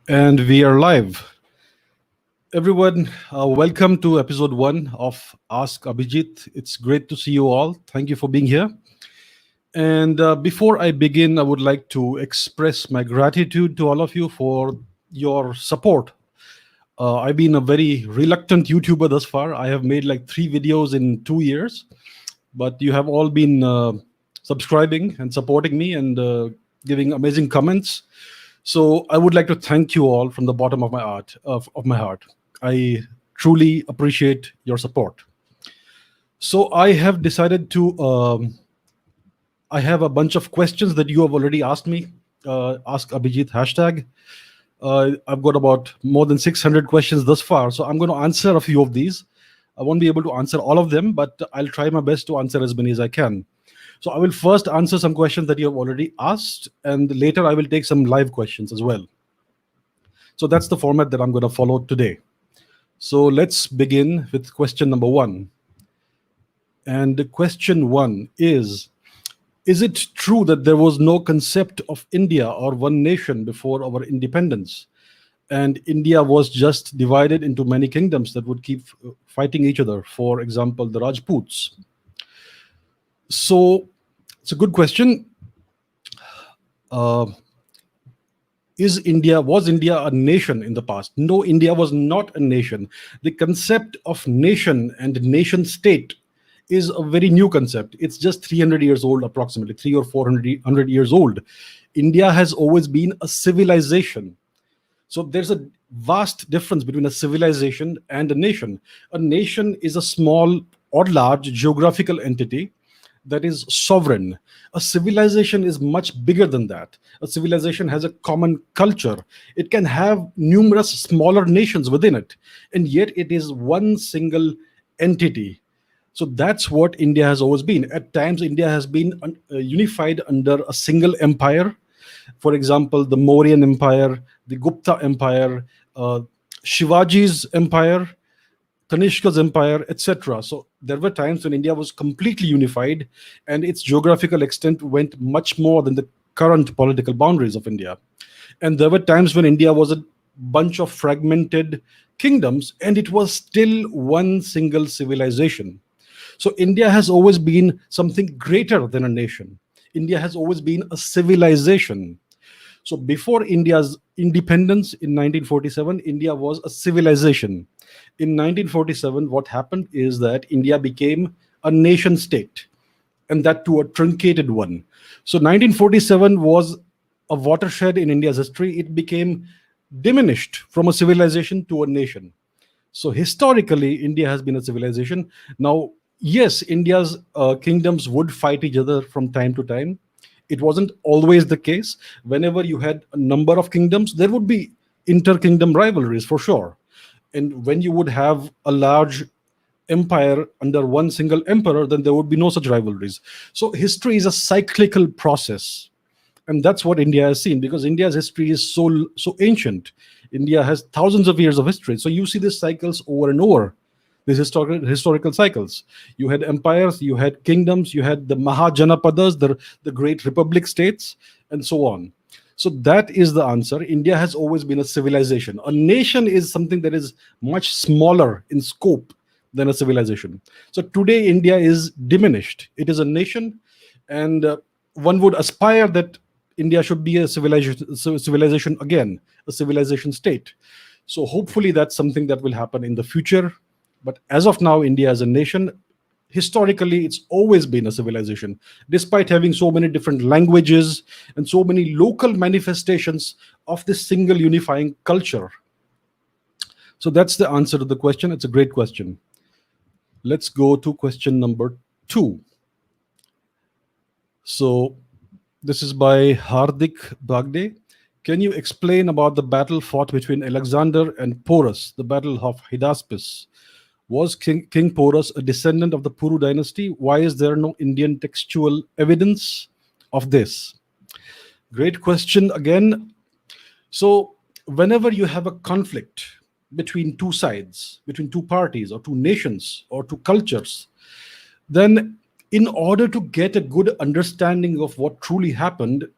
And we are live. Everyone, welcome to episode 1 of Ask Abhijit. It's great to see you all. Thank you for being here. And before I begin, I would like to express my gratitude to all of you for your support. I've been a very reluctant YouTuber thus far. I have made like 3 videos in 2 years, but you have all been subscribing and supporting me and giving amazing comments. So I would like to thank you all from the bottom of my heart. I truly appreciate your support. So I have decided to. I have a bunch of questions that you have already asked me. Ask Abhijit hashtag. I've got about more than 600 questions thus far, so I'm going to answer a few of these. I won't be able to answer all of them, but I'll try my best to answer as many as I can. So I will first answer some questions that you have already asked, and later I will take some live questions as well. So that's the format that I'm going to follow today. So let's begin with question number 1. And question 1 is it true that there was no concept of India or one nation before our independence? And India was just divided into many kingdoms that would keep fighting each other. For example, the Rajputs. So it's a good question. Was India a nation in the past? No, India was not a nation. The concept of nation and nation state is a very new concept. It's just 300 years old, approximately 300 or 400 years old. India has always been a civilization. So there's a vast difference between a civilization and a nation. A nation is a small or large geographical entity that is sovereign. A civilization is much bigger than that. A civilization has a common culture. It can have numerous smaller nations within it, and yet it is one single entity. So that's what India has always been. At times, India has been unified under a single empire. For example, the Mauryan Empire, the Gupta Empire, Shivaji's empire, Kanishka's empire, etc. So there were times when India was completely unified and its geographical extent went much more than the current political boundaries of India. And there were times when India was a bunch of fragmented kingdoms and it was still one single civilization. So India has always been something greater than a nation. India has always been a civilization. So before India's independence in 1947, India was a civilization. In 1947, what happened is that India became a nation state, and that too a truncated one. So 1947 was a watershed in India's history. It became diminished from a civilization to a nation. So historically, India has been a civilization. Now, yes, India's kingdoms would fight each other from time to time. It wasn't always the case. Whenever you had a number of kingdoms, there would be inter-kingdom rivalries for sure. And when you would have a large empire under one single emperor, then there would be no such rivalries. So history is a cyclical process. And that's what India has seen, because India's history is so ancient. India has thousands of years of history. So you see these cycles over and over, these historical cycles. You had empires, you had kingdoms, you had the Mahajanapadas, the great republic states, and so on. So that is the answer. India has always been a civilization. A nation is something that is much smaller in scope than a civilization. So today, India is diminished. It is a nation, and one would aspire that India should be a civilization again, a civilization state. So hopefully that's something that will happen in the future. But as of now, India as a nation, historically, it's always been a civilization, despite having so many different languages and so many local manifestations of this single unifying culture. So that's the answer to the question. It's a great question. Let's go to question number 2. So this is by Hardik Bagde. Can you explain about the battle fought between Alexander and Porus, the Battle of Hydaspes? Was King Porus a descendant of the Puru dynasty? Why is there no Indian textual evidence of this? Great question again. So whenever you have a conflict between two sides, between two parties or two nations or two cultures, then in order to get a good understanding of what truly happened,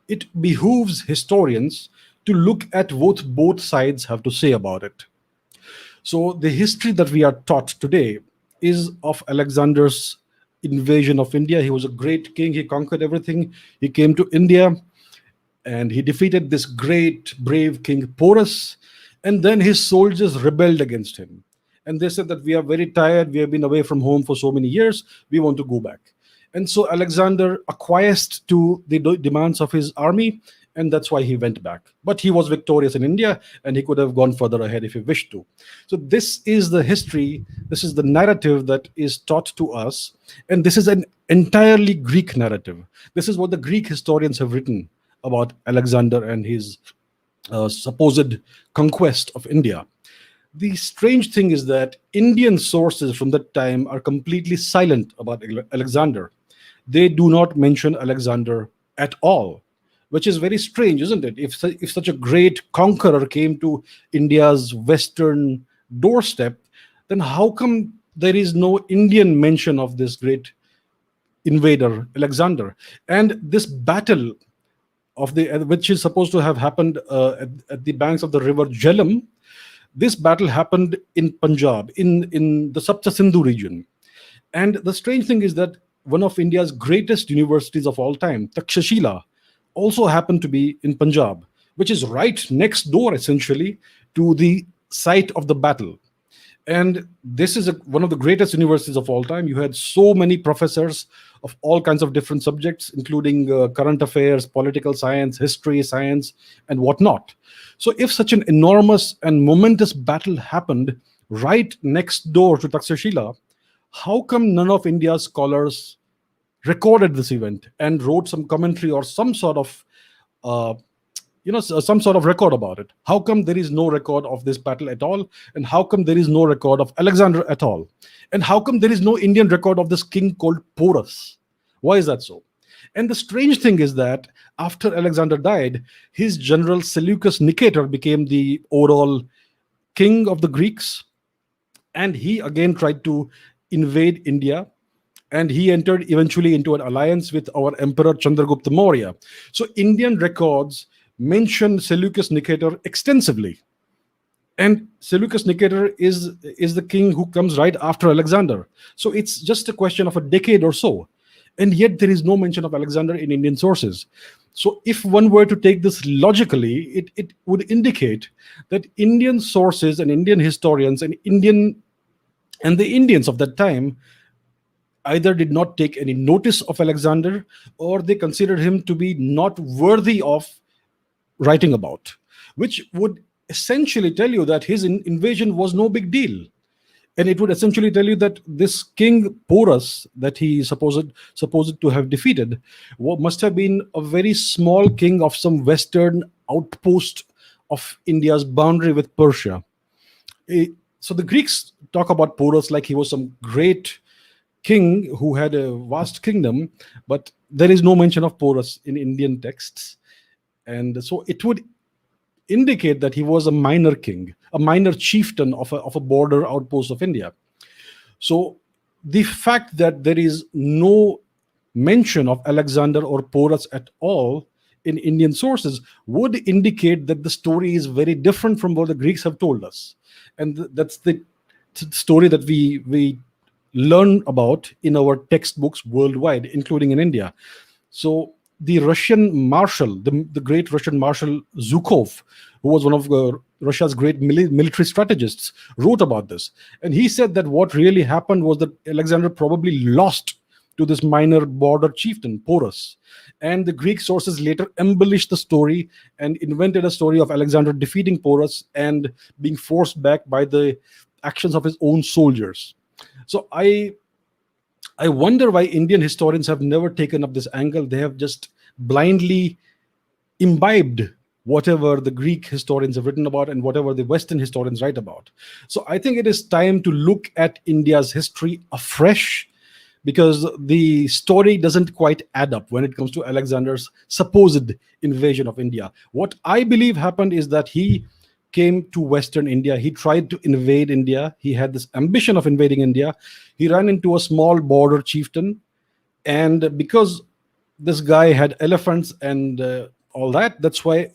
it behooves historians to look at what both sides have to say about it. So the history that we are taught today is of Alexander's invasion of India. He was a great king. He conquered everything. He came to India and he defeated this great, brave king Porus. And then his soldiers rebelled against him. And they said that we are very tired. We have been away from home for so many years. We want to go back. And so Alexander acquiesced to the demands of his army, and that's why he went back. But he was victorious in India, and he could have gone further ahead if he wished to. So this is the history, this is the narrative that is taught to us, and this is an entirely Greek narrative. This is what the Greek historians have written about Alexander and his supposed conquest of India. The strange thing is that Indian sources from that time are completely silent about Alexander. They do not mention Alexander at all, which is very strange, isn't it? If such a great conqueror came to India's western doorstep, then how come there is no Indian mention of this great invader, Alexander? And this battle which is supposed to have happened at the banks of the river Jhelum, this battle happened in Punjab, in the Sapta Sindhu region. And the strange thing is that one of India's greatest universities of all time, Takshashila, also happened to be in Punjab, which is right next door, essentially, to the site of the battle. And this is one of the greatest universities of all time. You had so many professors of all kinds of different subjects, including current affairs, political science, history, science, and whatnot. So if such an enormous and momentous battle happened right next door to Takshashila, how come none of India's scholars recorded this event and wrote some commentary or some sort of some sort of record about it? How come there is no record of this battle at all? And how come there is no record of Alexander at all? And how come there is no Indian record of this king called Porus? Why is that so? And the strange thing is that after Alexander died, his general Seleucus Nicator became the overall king of the Greeks. And he again tried to invade India. And he entered eventually into an alliance with our emperor Chandragupta Maurya. So Indian records mention Seleucus Nicator extensively. And Seleucus Nicator is the king who comes right after Alexander. So it's just a question of a decade or so. And yet there is no mention of Alexander in Indian sources. So if one were to take this logically, it would indicate that Indian sources and Indian historians and the Indians of that time either did not take any notice of Alexander, or they considered him to be not worthy of writing about, which would essentially tell you that his invasion was no big deal. And it would essentially tell you that this king Porus that he supposed to have defeated must have been a very small king of some western outpost of India's boundary with Persia. So the Greeks talk about Porus like he was some great king who had a vast kingdom, but there is no mention of Porus in Indian texts. And so it would indicate that he was a minor king, a minor chieftain of a border outpost of India. So the fact that there is no mention of Alexander or Porus at all in Indian sources would indicate that the story is very different from what the Greeks have told us. And that's the story that we learn about in our textbooks worldwide, including in India. So the Russian marshal, the great Russian marshal Zhukov, who was one of Russia's great military strategists, wrote about this. And he said that what really happened was that Alexander probably lost to this minor border chieftain, Porus. And the Greek sources later embellished the story and invented a story of Alexander defeating Porus and being forced back by the actions of his own soldiers. So I wonder why Indian historians have never taken up this angle. They have just blindly imbibed whatever the Greek historians have written about and whatever the Western historians write about. So I think it is time to look at India's history afresh, because the story doesn't quite add up when it comes to Alexander's supposed invasion of India. What I believe happened is that he came to Western India. He tried to invade India. He had this ambition of invading India. He ran into a small border chieftain. And because this guy had elephants and all that, that's why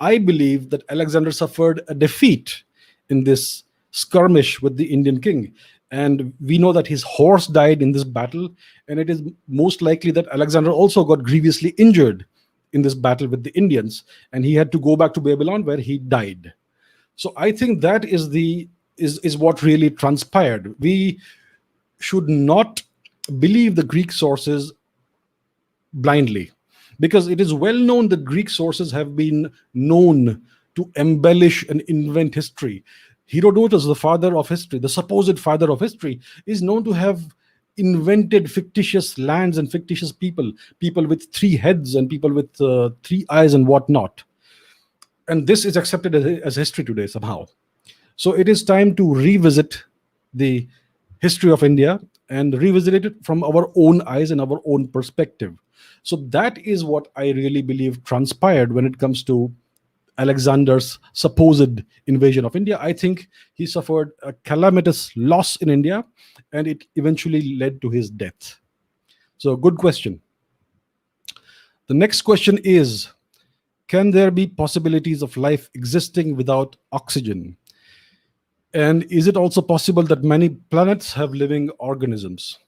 I believe that Alexander suffered a defeat in this skirmish with the Indian king. And we know that his horse died in this battle, and it is most likely that Alexander also got grievously injured in this battle with the Indians, and he had to go back to Babylon where he died. So I think that is what really transpired. We should not believe the Greek sources blindly, because it is well known that Greek sources have been known to embellish and invent history. Herodotus, the father of history, the supposed father of history, is known to have invented fictitious lands and fictitious people, people with three heads and people with three eyes and whatnot. And this is accepted as history today somehow. So it is time to revisit the history of India and revisit it from our own eyes and our own perspective. So that is what I really believe transpired when it comes to Alexander's supposed invasion of India. I think he suffered a calamitous loss in India, and it eventually led to his death. So, good question. The next question is, can there be possibilities of life existing without oxygen? And is it also possible that many planets have living organisms?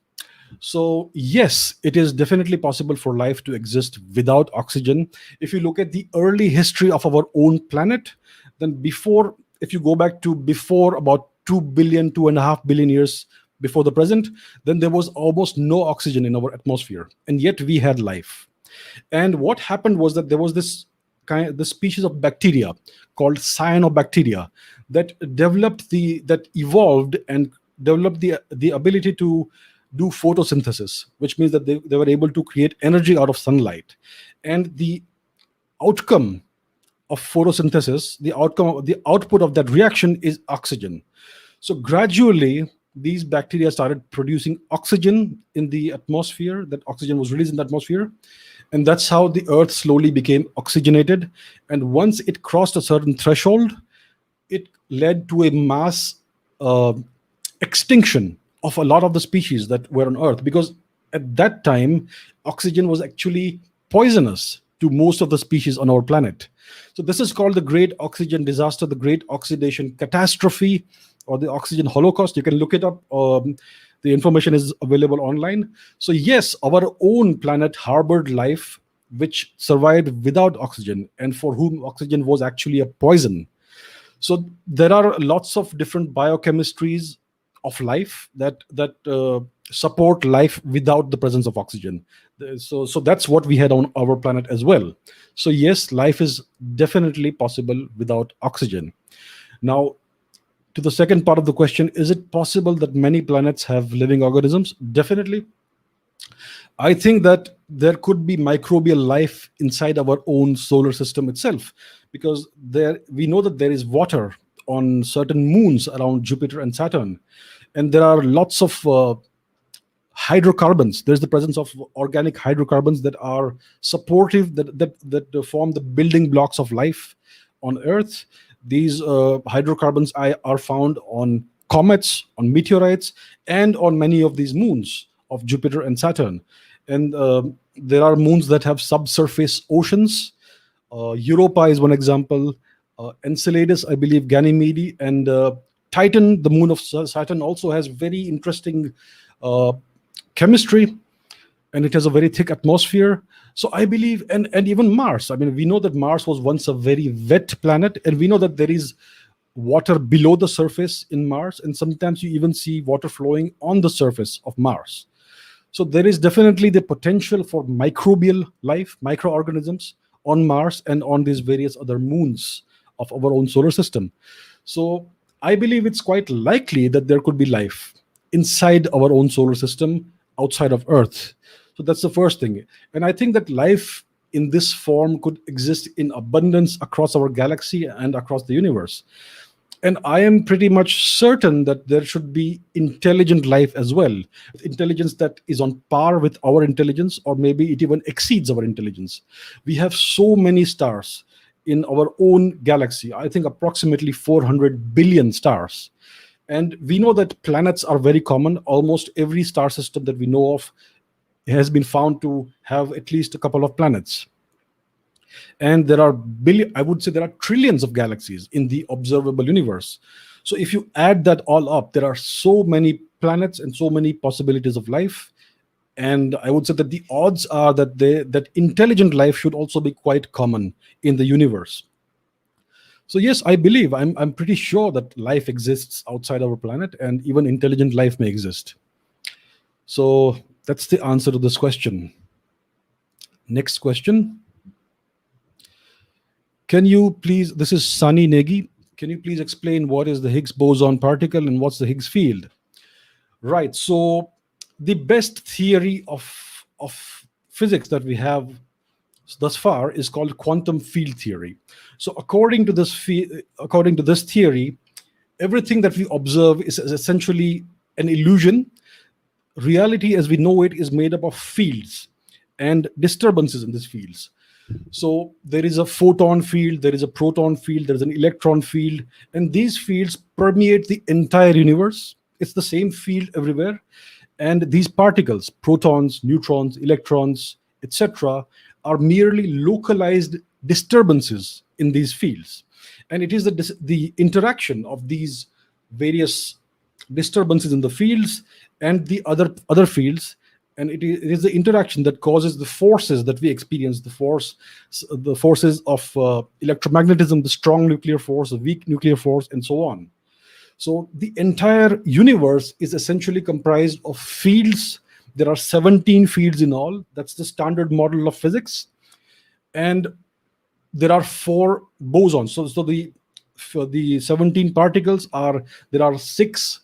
So, yes, it is definitely possible for life to exist without oxygen. If you look at the early history of our own planet, then if you go back to before about 2 billion, 2.5 billion years before the present, then there was almost no oxygen in our atmosphere. And yet we had life. And what happened was that there was this species of bacteria called cyanobacteria that evolved and developed the ability to do photosynthesis, which means that they were able to create energy out of sunlight. And the outcome of photosynthesis, the output of that reaction is oxygen. So gradually, these bacteria started producing oxygen in the atmosphere. That oxygen was released in the atmosphere. And that's how the Earth slowly became oxygenated. And once it crossed a certain threshold, it led to a mass extinction of a lot of the species that were on Earth, because at that time, oxygen was actually poisonous to most of the species on our planet. So this is called the Great Oxygen Disaster, the Great Oxidation Catastrophe, or the Oxygen Holocaust. You can look it up. The information is available online. So yes, our own planet harbored life which survived without oxygen, and for whom oxygen was actually a poison. So there are lots of different biochemistries of life that support life without the presence of oxygen. So that's what we had on our planet as well. So yes, life is definitely possible without oxygen. Now, to the second part of the question, is it possible that many planets have living organisms? Definitely. I think that there could be microbial life inside our own solar system itself, because we know that there is water on certain moons around Jupiter and Saturn, and there are lots of hydrocarbons. There's the presence of organic hydrocarbons that are supportive, that form the building blocks of life on Earth. These hydrocarbons are found on comets, on meteorites, and on many of these moons of Jupiter and Saturn. And there are moons that have subsurface oceans. Europa is one example. Enceladus, I believe, Ganymede, and Titan, the moon of Saturn, also has very interesting chemistry, and it has a very thick atmosphere. So I believe, and even Mars. I mean, we know that Mars was once a very wet planet, and we know that there is water below the surface in Mars, and sometimes you even see water flowing on the surface of Mars. So there is definitely the potential for microbial life, microorganisms on Mars and on these various other moons of our own solar system. So I believe it's quite likely that there could be life inside our own solar system outside of Earth. So that's the first thing. And I think that life in this form could exist in abundance across our galaxy and across the universe. And I am pretty much certain that there should be intelligent life as well, intelligence that is on par with our intelligence, or maybe it even exceeds our intelligence. We have so many stars in our own galaxy, I think approximately 400 billion stars. And we know that planets are very common. Almost every star system that we know of has been found to have at least a couple of planets. And there are I would say there are trillions of galaxies in the observable universe. So if you add that all up, there are so many planets and so many possibilities of life. And I would say that the odds are that that intelligent life should also be quite common in the universe. So yes, I believe, I'm pretty sure that life exists outside our planet, and even intelligent life may exist. So that's the answer to this question. Next question. Can you please, this is Sunny Negi, can you please explain what is the Higgs boson particle and what's the Higgs field? Right. So the best theory of physics that we have thus far is called quantum field theory. So according to this theory, everything that we observe is essentially an illusion. Reality as we know it is made up of fields and disturbances in these fields. So there is a photon field, there is a proton field, there's an electron field, and these fields permeate the entire universe. It's the same field everywhere. And these particles, protons, neutrons, electrons, etc., are merely localized disturbances in these fields. And it is the interaction of these various disturbances in the fields and the other fields, and it is the interaction that causes the forces that we experience, the forces of electromagnetism, the strong nuclear force, the weak nuclear force, and so on. So the entire universe is essentially comprised of fields. There are 17 fields in all. That's the standard model of physics. And there are 4 bosons. For the 17 particles there are 6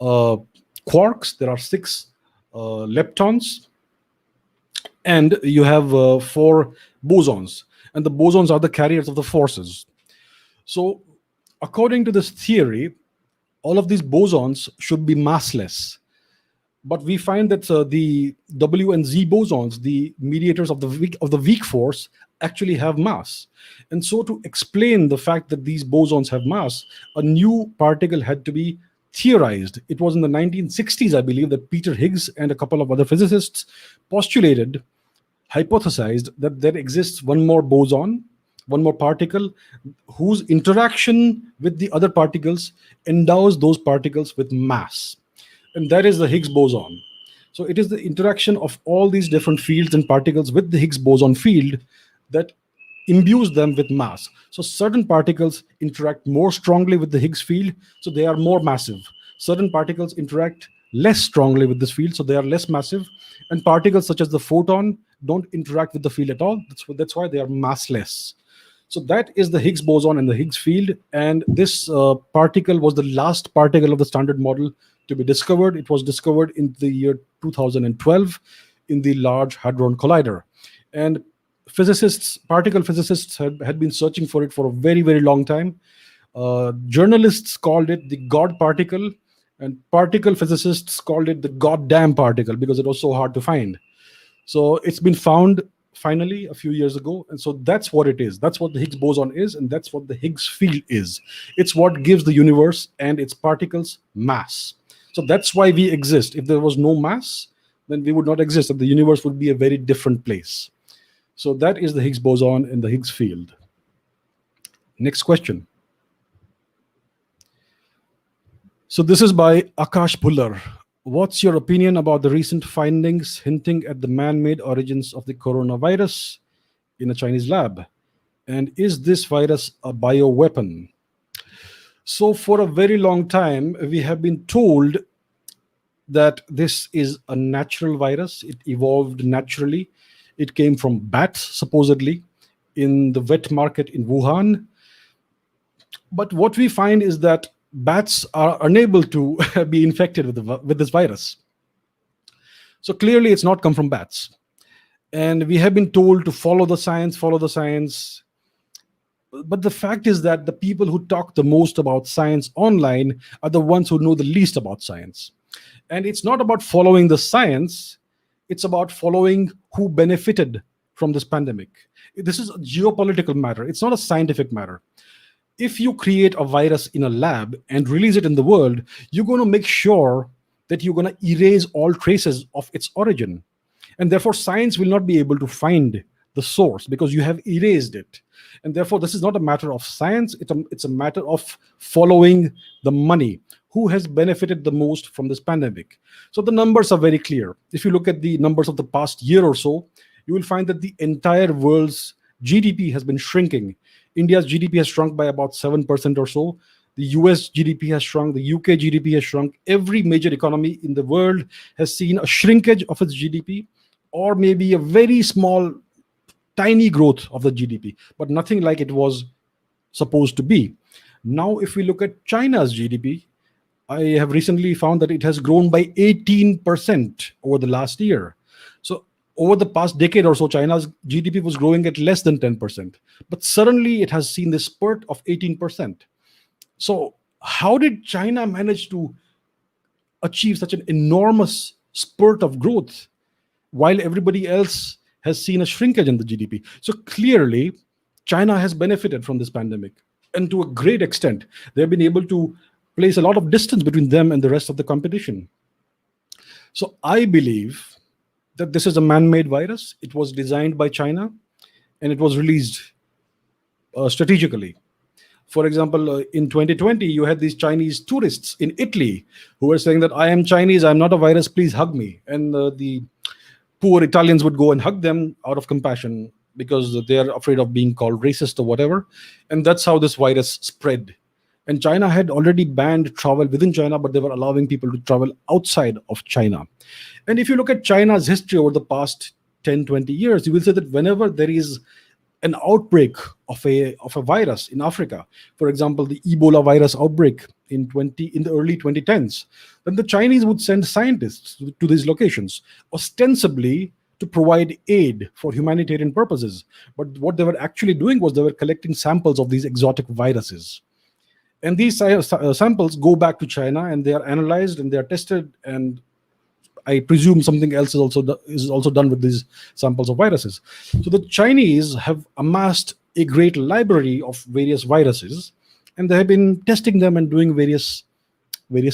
quarks, there are 6 leptons, and you have 4 bosons. And the bosons are the carriers of the forces. So according to this theory, all of these bosons should be massless. But we find that the W and Z bosons, the mediators of the weak force, actually have mass. And so to explain the fact that these bosons have mass, a new particle had to be theorized. It was in the 1960s, I believe, that Peter Higgs and a couple of other physicists hypothesized that there exists one more boson, one more particle, whose interaction with the other particles endows those particles with mass. And that is the Higgs boson. So it is the interaction of all these different fields and particles with the Higgs boson field that imbues them with mass. So certain particles interact more strongly with the Higgs field, so they are more massive. Certain particles interact less strongly with this field, so they are less massive. And particles such as the photon don't interact with the field at all. That's why they are massless. So that is the Higgs boson and the Higgs field. And this particle was the last particle of the standard model to be discovered. It was discovered in the year 2012 in the Large Hadron Collider. And particle physicists had been searching for it for a very, very long time. Journalists called it the God particle, and particle physicists called it the goddamn particle because it was so hard to find. So it's been found finally a few years ago, and so that's what it is. That's what the Higgs boson is, and that's what the Higgs field is. It's what gives the universe and its particles mass. So that's why we exist. If there was no mass, then we would not exist, and the universe would be a very different place. So that is the Higgs boson and the Higgs field. Next question. So this is by Akash Bhullar. What's your opinion about the recent findings hinting at the man-made origins of the coronavirus in a Chinese lab? And is this virus a bioweapon? So for a very long time, we have been told that this is a natural virus. It evolved naturally. It came from bats, supposedly, in the wet market in Wuhan. But what we find is that bats are unable to be infected with this virus. So clearly it's not come from bats. And we have been told to follow the science. But the fact is that the people who talk the most about science online are the ones who know the least about science. And it's not about following the science, it's about following who benefited from this pandemic. This is a geopolitical matter. It's not a scientific matter. If you create a virus in a lab and release it in the world, you're going to make sure that you're going to erase all traces of its origin. And therefore, science will not be able to find the source, because you have erased it. And therefore, this is not a matter of science, it's a matter of following the money. Who has benefited the most from this pandemic? So the numbers are very clear. If you look at the numbers of the past year or so, you will find that the entire world's GDP has been shrinking. India's GDP has shrunk by about 7% or so. The US GDP has shrunk, the UK GDP has shrunk. Every major economy in the world has seen a shrinkage of its GDP, or maybe a very small, tiny growth of the GDP, but nothing like it was supposed to be. Now, if we look at China's GDP, I have recently found that it has grown by 18% over the last year. So over the past decade or so, China's GDP was growing at less than 10%, but suddenly it has seen this spurt of 18%. So how did China manage to achieve such an enormous spurt of growth while everybody else has seen a shrinkage in the GDP? So clearly, China has benefited from this pandemic, and to a great extent. They've been able to place a lot of distance between them and the rest of the competition. So I believe that this is a man-made virus. It was designed by China, and it was released strategically. For example, in 2020, you had these Chinese tourists in Italy who were saying that I am Chinese, I'm not a virus, please hug me. And the poor Italians would go and hug them out of compassion because they are afraid of being called racist or whatever. And that's how this virus spread. And China had already banned travel within China, but they were allowing people to travel outside of China. And if you look at China's history over the past 10, 20 years, you will see that whenever there is an outbreak of a virus in Africa, for example, the Ebola virus outbreak in the early 2010s, then the Chinese would send scientists to these locations, ostensibly to provide aid for humanitarian purposes. But what they were actually doing was they were collecting samples of these exotic viruses. And these samples go back to China, and they are analyzed and they are tested, and I presume something else is also done with these samples of viruses. So the Chinese have amassed a great library of various viruses, and they have been testing them and doing various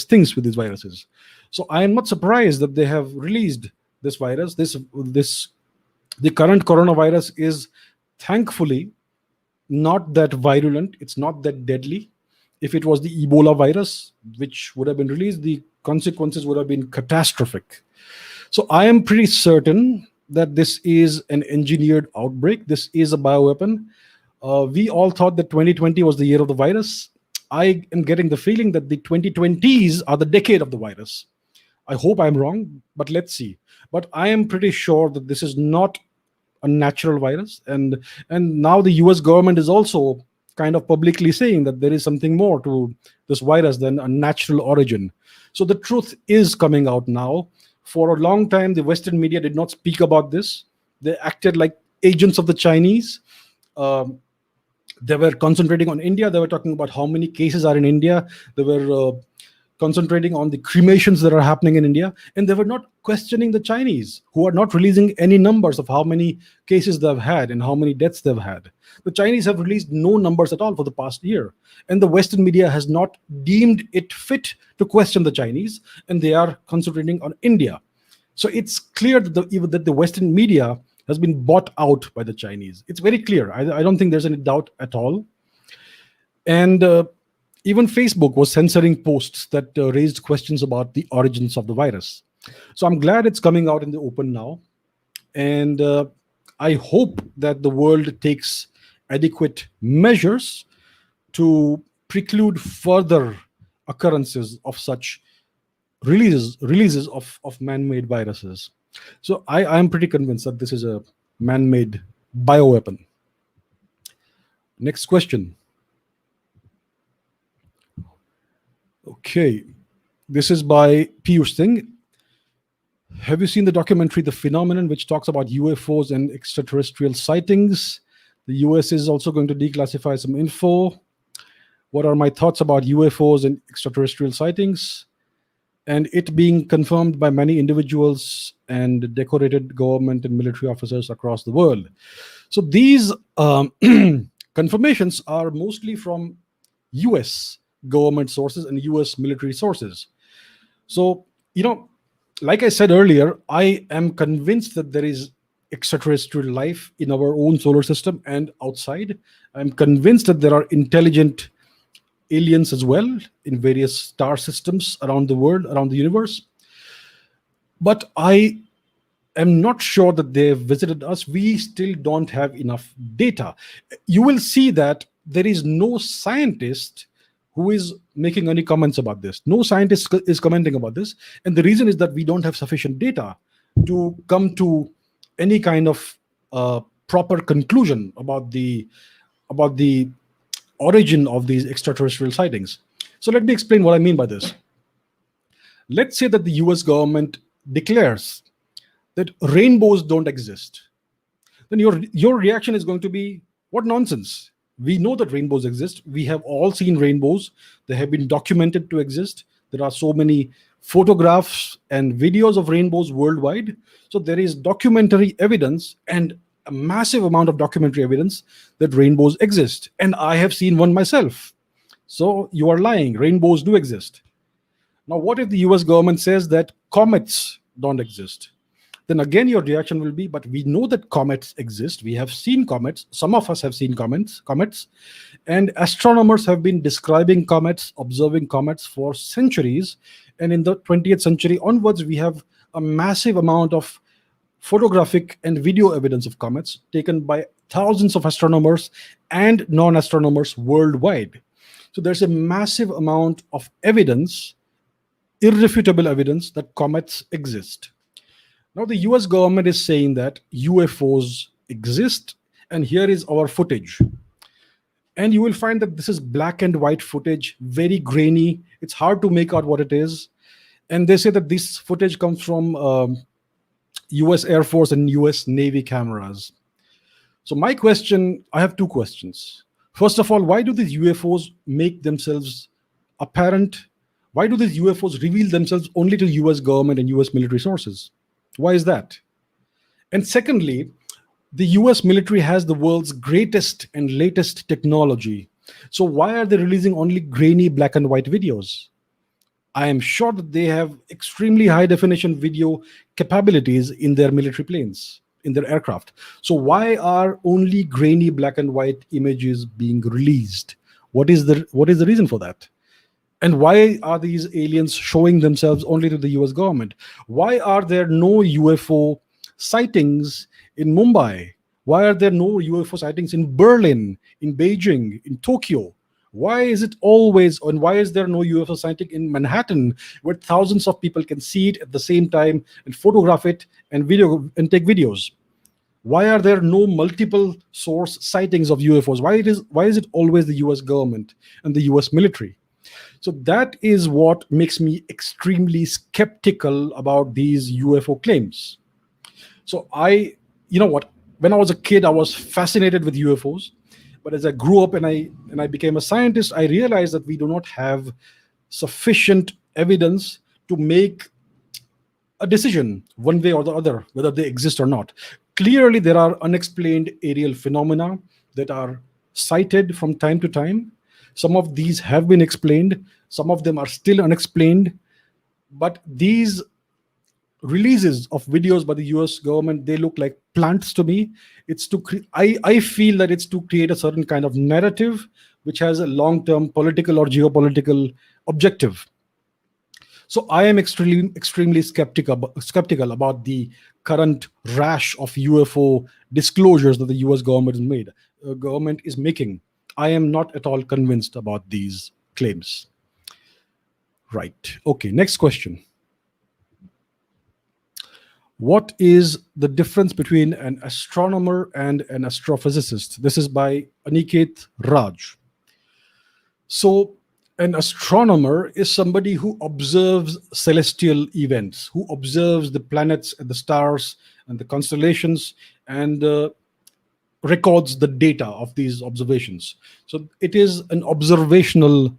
things with these viruses. So I am not surprised that they have released this virus. The current coronavirus is thankfully not that virulent. It's not that deadly. If it was the Ebola virus, which would have been released, the consequences would have been catastrophic. So I am pretty certain that this is an engineered outbreak. This is a bioweapon. We all thought that 2020 was the year of the virus. I am getting the feeling that the 2020s are the decade of the virus. I hope I'm wrong, but let's see. But I am pretty sure that this is not a natural virus. And now the US government is also kind of publicly saying that there is something more to this virus than a natural origin. So the truth is coming out now. For a long time, the Western media did not speak about this. They acted like agents of the Chinese. They were concentrating on India. They were talking about how many cases are in India. They were concentrating on the cremations that are happening in India. And they were not questioning the Chinese, who are not releasing any numbers of how many cases they've had and how many deaths they've had. The Chinese have released no numbers at all for the past year. And the Western media has not deemed it fit to question the Chinese, and they are concentrating on India. So it's clear that the Western media has been bought out by the Chinese. It's very clear. I don't think there's any doubt at all. And even Facebook was censoring posts that raised questions about the origins of the virus. So I'm glad it's coming out in the open now. And I hope that the world takes adequate measures to preclude further occurrences of such releases of man-made viruses. So I am pretty convinced that this is a man-made bioweapon. Next question. Okay, this is by Piyush Singh. Have you seen the documentary The Phenomenon, which talks about UFOs and extraterrestrial sightings? The US is also going to declassify some info. What are my thoughts about UFOs and extraterrestrial sightings? And it being confirmed by many individuals and decorated government and military officers across the world. So these confirmations are mostly from US government sources and US military sources. So, like I said earlier, I am convinced that there is extraterrestrial life in our own solar system and outside. I'm convinced that there are intelligent aliens as well in various star systems around the world, around the universe. But I am not sure that they've visited us. We still don't have enough data. You will see that there is no scientist who is making any comments about this. No scientist is commenting about this. And the reason is that we don't have sufficient data to come to any kind of proper conclusion about the origin of these extraterrestrial sightings. So let me explain what I mean by this. Let's say that the US government declares that rainbows don't exist. Then your reaction is going to be, what nonsense? We know that rainbows exist. We have all seen rainbows. They have been documented to exist. There are so many photographs and videos of rainbows worldwide. So there is documentary evidence and a massive amount of documentary evidence that rainbows exist. And I have seen one myself. So you are lying. Rainbows do exist. Now, what if the US government says that comets don't exist? Then again, your reaction will be, but we know that comets exist. We have seen comets. Some of us have seen comets, and astronomers have been describing comets, observing comets for centuries. And in the 20th century onwards, we have a massive amount of photographic and video evidence of comets taken by thousands of astronomers and non-astronomers worldwide. So there's a massive amount of evidence, irrefutable evidence, that comets exist. Now, the US government is saying that UFOs exist, and here is our footage. And you will find that this is black and white footage, very grainy. It's hard to make out what it is. And they say that this footage comes from US Air Force and US Navy cameras. So my question, I have two questions. First of all, why do these UFOs make themselves apparent? Why do these UFOs reveal themselves only to US government and US military sources? Why is that? And secondly, the US military has the world's greatest and latest technology. So why are they releasing only grainy black and white videos? I am sure that they have extremely high definition video capabilities in their military planes, in their aircraft. So why are only grainy black and white images being released? What is the reason for that? And why are these aliens showing themselves only to the US government? Why are there no UFO sightings in Mumbai? Why are there no UFO sightings in Berlin, in Beijing, in Tokyo? Why is it always, and why is there no UFO sighting in Manhattan, where thousands of people can see it at the same time and photograph it and take videos? Why are there no multiple source sightings of UFOs? Why is it always the US government and the US military? So that is what makes me extremely skeptical about these UFO claims. So when I was a kid, I was fascinated with UFOs. But as I grew up and I became a scientist, I realized that we do not have sufficient evidence to make a decision one way or the other, whether they exist or not. Clearly, there are unexplained aerial phenomena that are cited from time to time. Some of these have been explained. Some of them are still unexplained. But these releases of videos by the US government, they look like plants to me. It's to I feel that it's to create a certain kind of narrative which has a long-term political or geopolitical objective. So I am extremely skeptical about the current rash of UFO disclosures that the US government is making. I am not at all convinced about these claims. Right. Okay, next question. What is the difference between an astronomer and an astrophysicist? This is by Aniket Raj. So an astronomer is somebody who observes celestial events, who observes the planets and the stars and the constellations and records the data of these observations. So it is an observational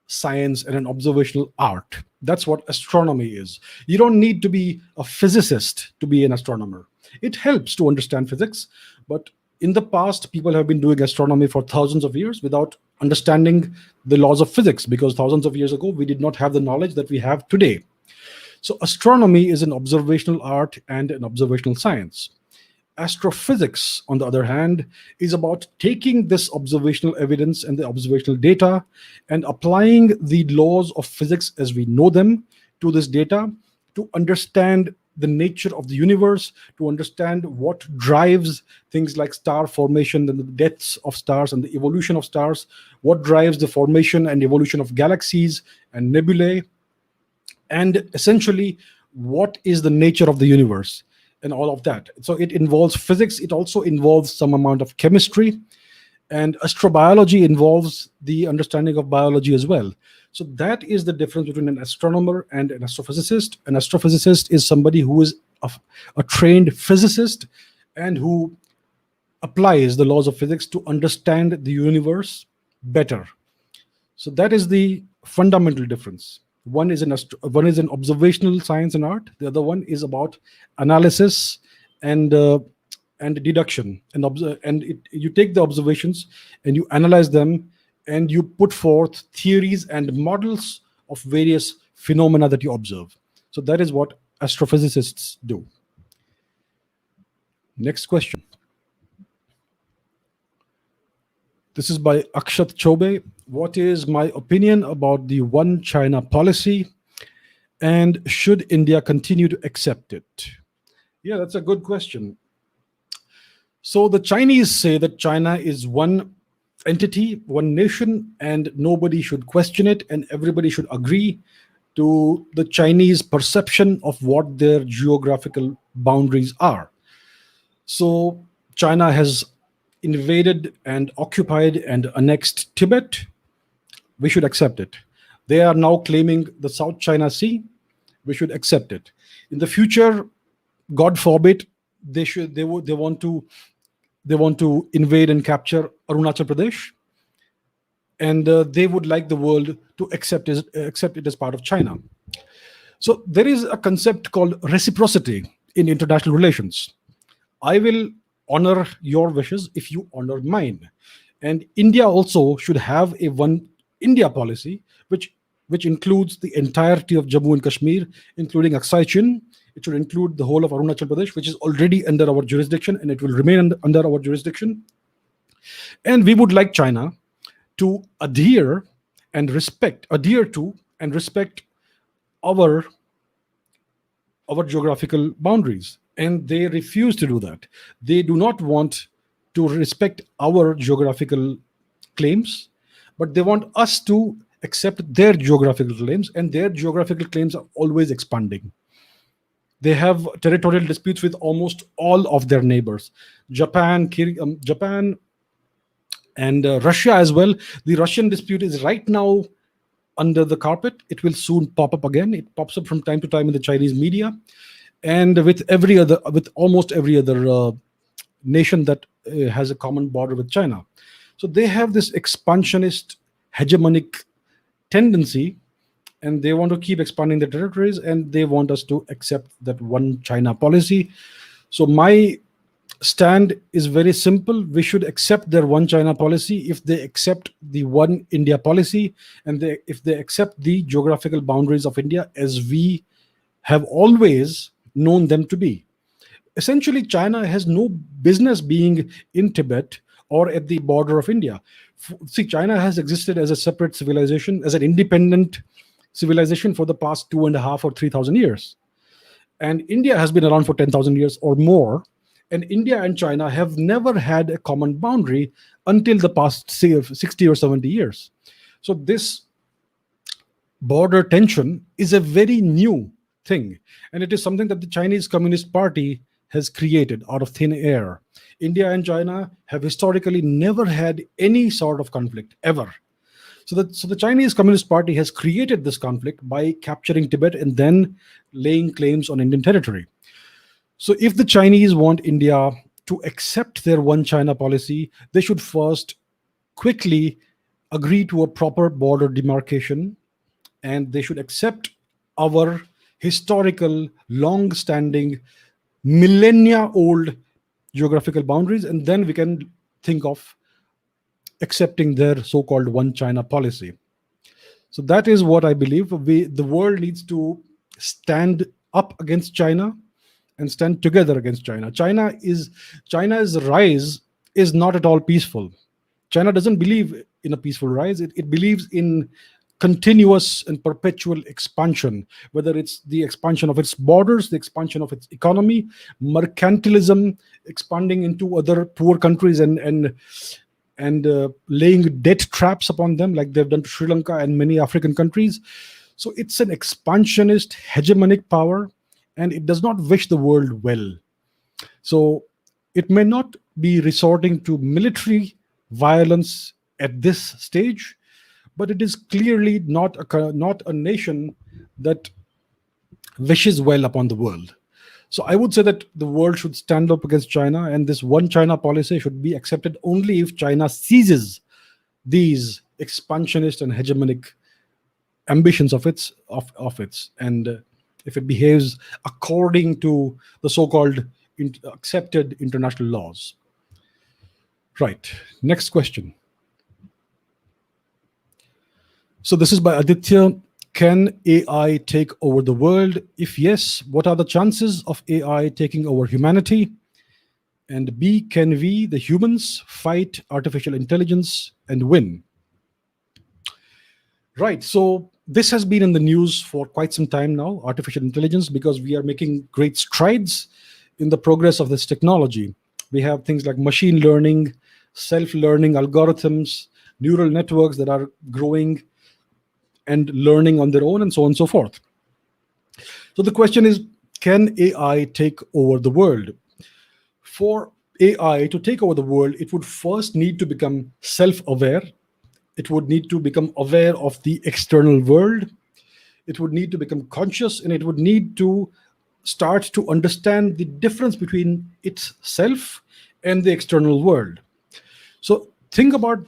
science and an observational art. That's what astronomy is. You don't need to be a physicist to be an astronomer. It helps to understand physics, but in the past, people have been doing astronomy for thousands of years without understanding the laws of physics, because thousands of years ago, we did not have the knowledge that we have today. So astronomy is an observational art and an observational science. Astrophysics, on the other hand, is about taking this observational evidence and the observational data and applying the laws of physics as we know them to this data to understand the nature of the universe, to understand what drives things like star formation and the deaths of stars and the evolution of stars, what drives the formation and evolution of galaxies and nebulae, and essentially what is the nature of the universe and all of that. So it involves physics, it also involves some amount of chemistry, and astrobiology involves the understanding of biology as well. So that is the difference between an astronomer and an astrophysicist. An astrophysicist is somebody who is a trained physicist and who applies the laws of physics to understand the universe better. So that is the fundamental difference. One is an observational science and art. The other one is about analysis and deduction. You take the observations and you analyze them and you put forth theories and models of various phenomena that you observe. So that is what astrophysicists do. Next question. This is by Akshat Chobe. What is my opinion about the one China policy, and should India continue to accept it? Yeah, that's a good question. So the Chinese say that China is one entity, one nation, and nobody should question it, and everybody should agree to the Chinese perception of what their geographical boundaries are. So China has invaded and occupied and annexed Tibet. We should accept it. They are now claiming the South China Sea. We should accept it. In the future, God forbid, they want to invade and capture Arunachal Pradesh, and they would like the world to accept it as part of China. So there is a concept called reciprocity in international relations. I will honor your wishes if you honor mine. And India also should have a one India policy, which includes the entirety of Jammu and Kashmir, including Aksai Chin. It should include the whole of Arunachal Pradesh, which is already under our jurisdiction, and it will remain under our jurisdiction. And we would like China to adhere to and respect our geographical boundaries. And they refuse to do that. They do not want to respect our geographical claims, but they want us to accept their geographical claims, and their geographical claims are always expanding. They have territorial disputes with almost all of their neighbors. Japan and Russia as well. The Russian dispute is right now under the carpet. It will soon pop up again. It pops up from time to time in the Chinese media, and with almost every other nation that has a common border with China. So they have this expansionist, hegemonic tendency, and they want to keep expanding their territories, and they want us to accept that one China policy. So my stand is very simple. We should accept their one China policy if they accept the one India policy, and if they accept the geographical boundaries of India as we have always known them to be. Essentially, China has no business being in Tibet or at the border of India. See, China has existed as a separate civilization, as an independent civilization for the past 2.5 or 3,000 years. And India has been around for 10,000 years or more. And India and China have never had a common boundary until the past 60 or 70 years. So this border tension is a very new thing. And it is something that the Chinese Communist Party has created out of thin air. India and China have historically never had any sort of conflict, ever. So the Chinese Communist Party has created this conflict by capturing Tibet and then laying claims on Indian territory. So if the Chinese want India to accept their one China policy, they should first quickly agree to a proper border demarcation, and they should accept our historical, long-standing, millennia-old geographical boundaries, and then we can think of accepting their so-called one China policy. So that is what I believe. The world needs to stand up against China and stand together against China. China's rise is not at all peaceful. China doesn't believe in a peaceful rise. It believes in continuous and perpetual expansion, whether it's the expansion of its borders, the expansion of its economy, mercantilism, expanding into other poor countries and laying debt traps upon them, like they've done to Sri Lanka and many African countries. So it's an expansionist, hegemonic power, and it does not wish the world well. So it may not be resorting to military violence at this stage, but it is clearly not a nation that wishes well upon the world. So I would say that the world should stand up against China, and this one China policy should be accepted only if China seizes these expansionist and hegemonic ambitions of its, and if it behaves according to the so-called accepted international laws. Right. Next question. So this is by Aditya. Can AI take over the world? If yes, what are the chances of AI taking over humanity? And B, can we, the humans, fight artificial intelligence and win? Right. So this has been in the news for quite some time now, artificial intelligence, because we are making great strides in the progress of this technology. We have things like machine learning, self-learning algorithms, neural networks that are growing and learning on their own, and so on and so forth. So the question is, can AI take over the world? For AI to take over the world, it would first need to become self-aware. It would need to become aware of the external world. It would need to become conscious, and it would need to start to understand the difference between itself and the external world. So think about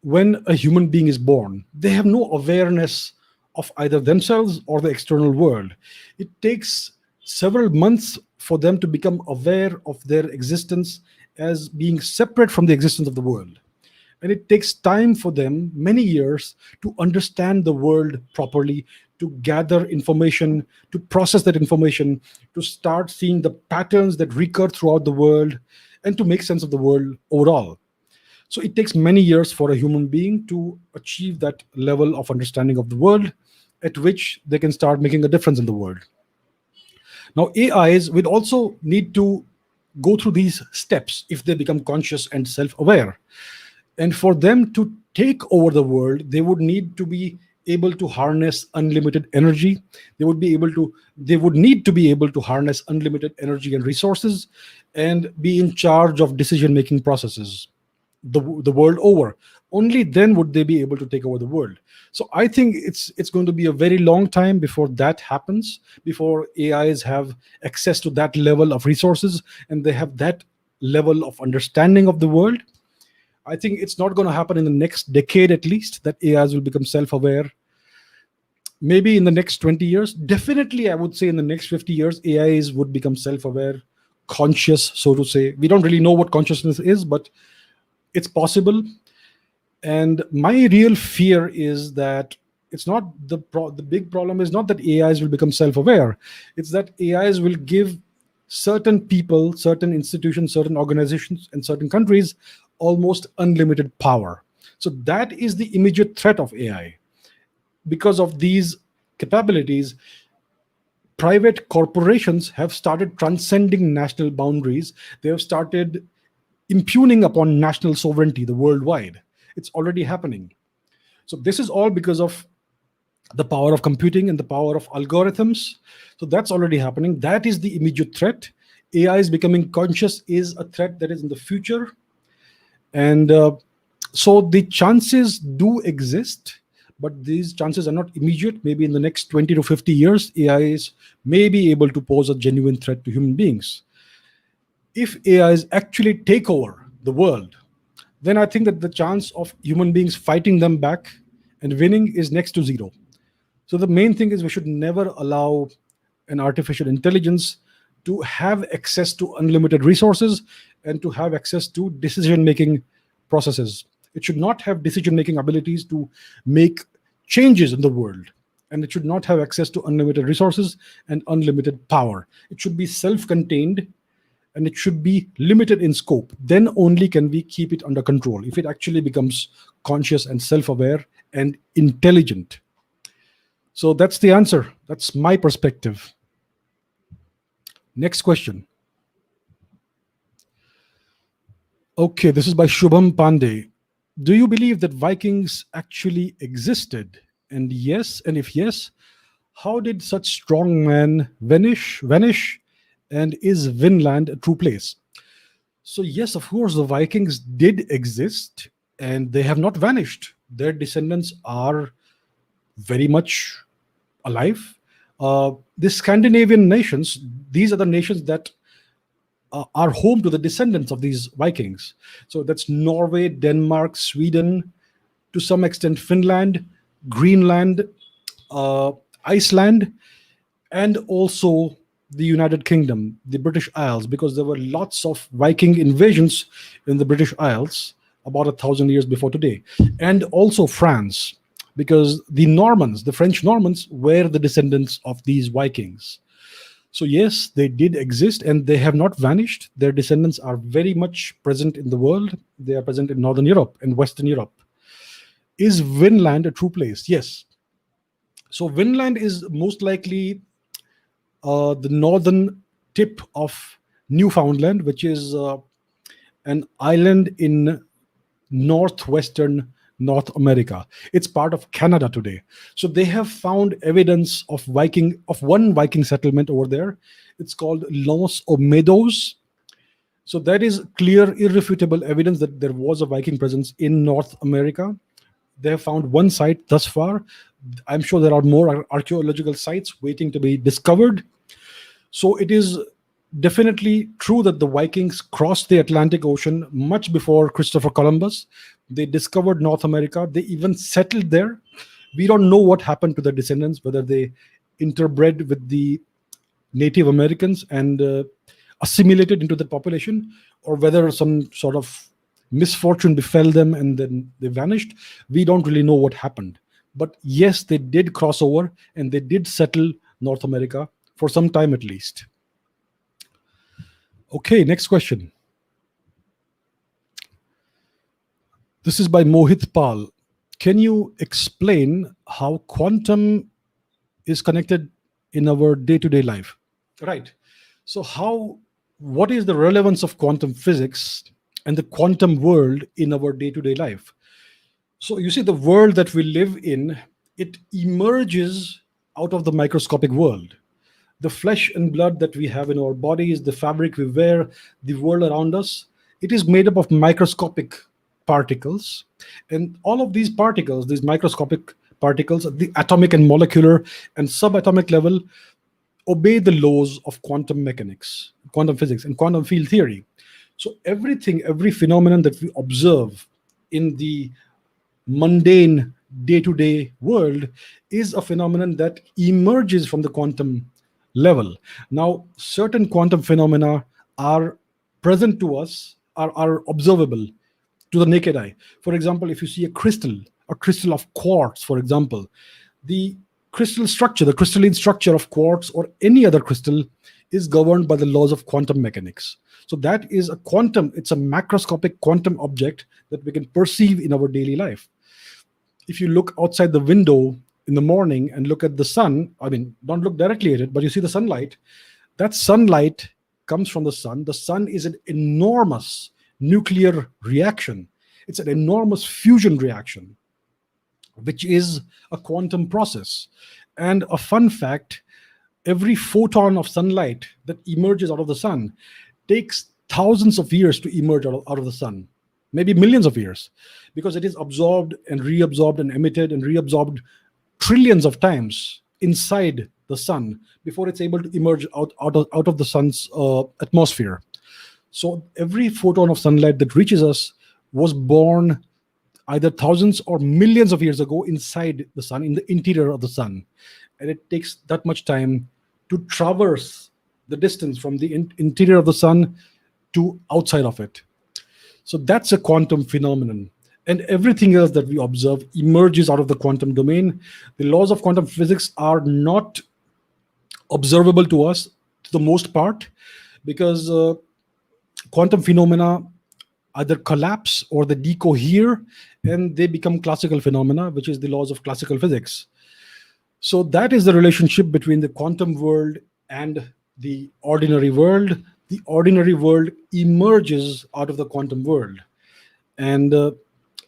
when a human being is born, they have no awareness of either themselves or the external world. It takes several months for them to become aware of their existence as being separate from the existence of the world. And it takes time for them, many years, to understand the world properly, to gather information, to process that information, to start seeing the patterns that recur throughout the world, and to make sense of the world overall. So it takes many years for a human being to achieve that level of understanding of the world at which they can start making a difference in the world. Now, AIs will also need to go through these steps if they become conscious and self-aware. And for them to take over the world, they would need to be able to harness unlimited energy. They would need to be able to harness unlimited energy and resources and be in charge of decision-making processes the world over. Only then would they be able to take over the world. So I think it's going to be a very long time before that happens, before AIs have access to that level of resources and they have that level of understanding of the world. I think it's not going to happen in the next decade, at least, that AIs will become self-aware. Maybe in the next 20 years. Definitely, I would say in the next 50 years, AIs would become self-aware, conscious, so to say. We don't really know what consciousness is, but it's possible. And my real fear is that it's not the big problem is not that AIs will become self-aware. It's that AIs will give certain people, certain institutions, certain organizations, and certain countries almost unlimited power. So that is the immediate threat of AI. Because of these capabilities, private corporations have started transcending national boundaries. They have started impugning upon national sovereignty, the worldwide. It's already happening. So this is all because of the power of computing and the power of algorithms. So that's already happening. That is the immediate threat. AI is becoming conscious is a threat that is in the future. And so the chances do exist, but these chances are not immediate. Maybe in the next 20 to 50 years, AIs may be able to pose a genuine threat to human beings. If AIs actually take over the world, then I think that the chance of human beings fighting them back and winning is next to zero. So the main thing is we should never allow an artificial intelligence to have access to unlimited resources and to have access to decision-making processes. It should not have decision-making abilities to make changes in the world. and it should not have access to unlimited resources and unlimited power. It should be self-contained, and it should be limited in scope. Then only can we keep it under control, if it actually becomes conscious and self-aware and intelligent. So that's the answer. That's my perspective. Next question. Okay, this is by Shubham Pandey. Do you believe that Vikings actually existed? And yes, and if yes, how did such strong men vanish? And is Vinland a true place? So yes, of course, the Vikings did exist, and they have not vanished. Their descendants are very much alive. The Scandinavian nations, these are the nations that are home to the descendants of these Vikings. So that's Norway, Denmark, Sweden, to some extent Finland, Greenland, Iceland, and also the United Kingdom, the British Isles, because there were lots of Viking invasions in the British Isles about 1,000 years before today. And also France, because the Normans, the French Normans, were the descendants of these Vikings. So yes, they did exist, and they have not vanished. Their descendants are very much present in the world. They are present in Northern Europe and Western Europe. Is Vinland a true place? Yes. So Vinland is most likely the northern tip of Newfoundland, which is an island in northwestern North America. It's part of Canada today. So they have found evidence of one Viking settlement over there. It's called L'Anse aux Meadows. So that is clear, irrefutable evidence that there was a Viking presence in North America. They have found one site thus far. I'm sure there are more archaeological sites waiting to be discovered. So it is definitely true that the Vikings crossed the Atlantic Ocean much before Christopher Columbus. They discovered North America. They even settled there. We don't know what happened to their descendants, whether they interbred with the Native Americans and assimilated into the population, or whether some sort of misfortune befell them and then they vanished. We don't really know what happened. But yes, they did cross over and they did settle North America for some time at least. Okay, next question. This is by Mohit Pal. Can you explain how quantum is connected in our day-to-day life? Right. So what is the relevance of quantum physics and the quantum world in our day-to-day life? So you see, the world that we live in, it emerges out of the microscopic world. The flesh and blood that we have in our bodies, the fabric we wear, the world around us, it is made up of microscopic particles. And all of these particles, these microscopic particles at the atomic and molecular and subatomic level, obey the laws of quantum mechanics, quantum physics, and quantum field theory. So every phenomenon that we observe in the mundane day-to-day world is a phenomenon that emerges from the quantum level. Now, certain quantum phenomena are present to us, are observable to the naked eye. For example, if you see a crystal of quartz, for example, the crystal structure, the crystalline structure of quartz or any other crystal is governed by the laws of quantum mechanics. So that is it's a macroscopic quantum object that we can perceive in our daily life. If you look outside the window in the morning and look at the sun, don't look directly at it, but you see the sunlight. That sunlight comes from the sun. The sun is an enormous nuclear reaction. It's an enormous fusion reaction, which is a quantum process. And a fun fact, every photon of sunlight that emerges out of the sun takes thousands of years to emerge out of the sun, maybe millions of years, because it is absorbed and reabsorbed and emitted and reabsorbed trillions of times inside the sun before it's able to emerge out of the sun's atmosphere. So every photon of sunlight that reaches us was born either thousands or millions of years ago inside the sun, in the interior of the sun. And it takes that much time to traverse the distance from the interior of the sun to outside of it. So that's a quantum phenomenon. and everything else that we observe emerges out of the quantum domain. The laws of quantum physics are not observable to us to the most part, because quantum phenomena either collapse or they decohere, and they become classical phenomena, which is the laws of classical physics. So that is the relationship between the quantum world and the ordinary world. The ordinary world emerges out of the quantum world, and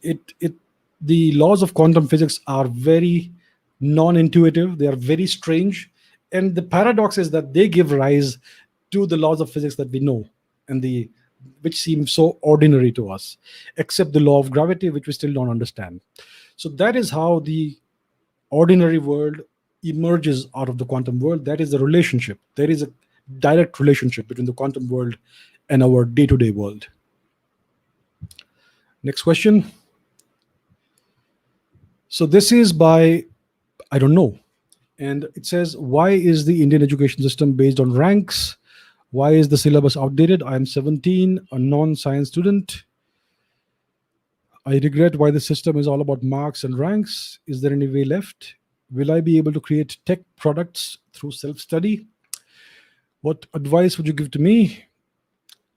it the laws of quantum physics are very non-intuitive. They are very strange, and the paradox is that they give rise to the laws of physics that we know, and the which seem so ordinary to us, except the law of gravity, which we still don't understand. So that is how the ordinary world emerges out of the quantum world. That is the relationship. There is a direct relationship between the quantum world and our day-to-day world. Next question. So this is by, I don't know. And it says, why is the Indian education system based on ranks? Why is the syllabus outdated? I am 17, a non-science student. I regret why the system is all about marks and ranks. Is there any way left? Will I be able to create tech products through self-study? What advice would you give to me?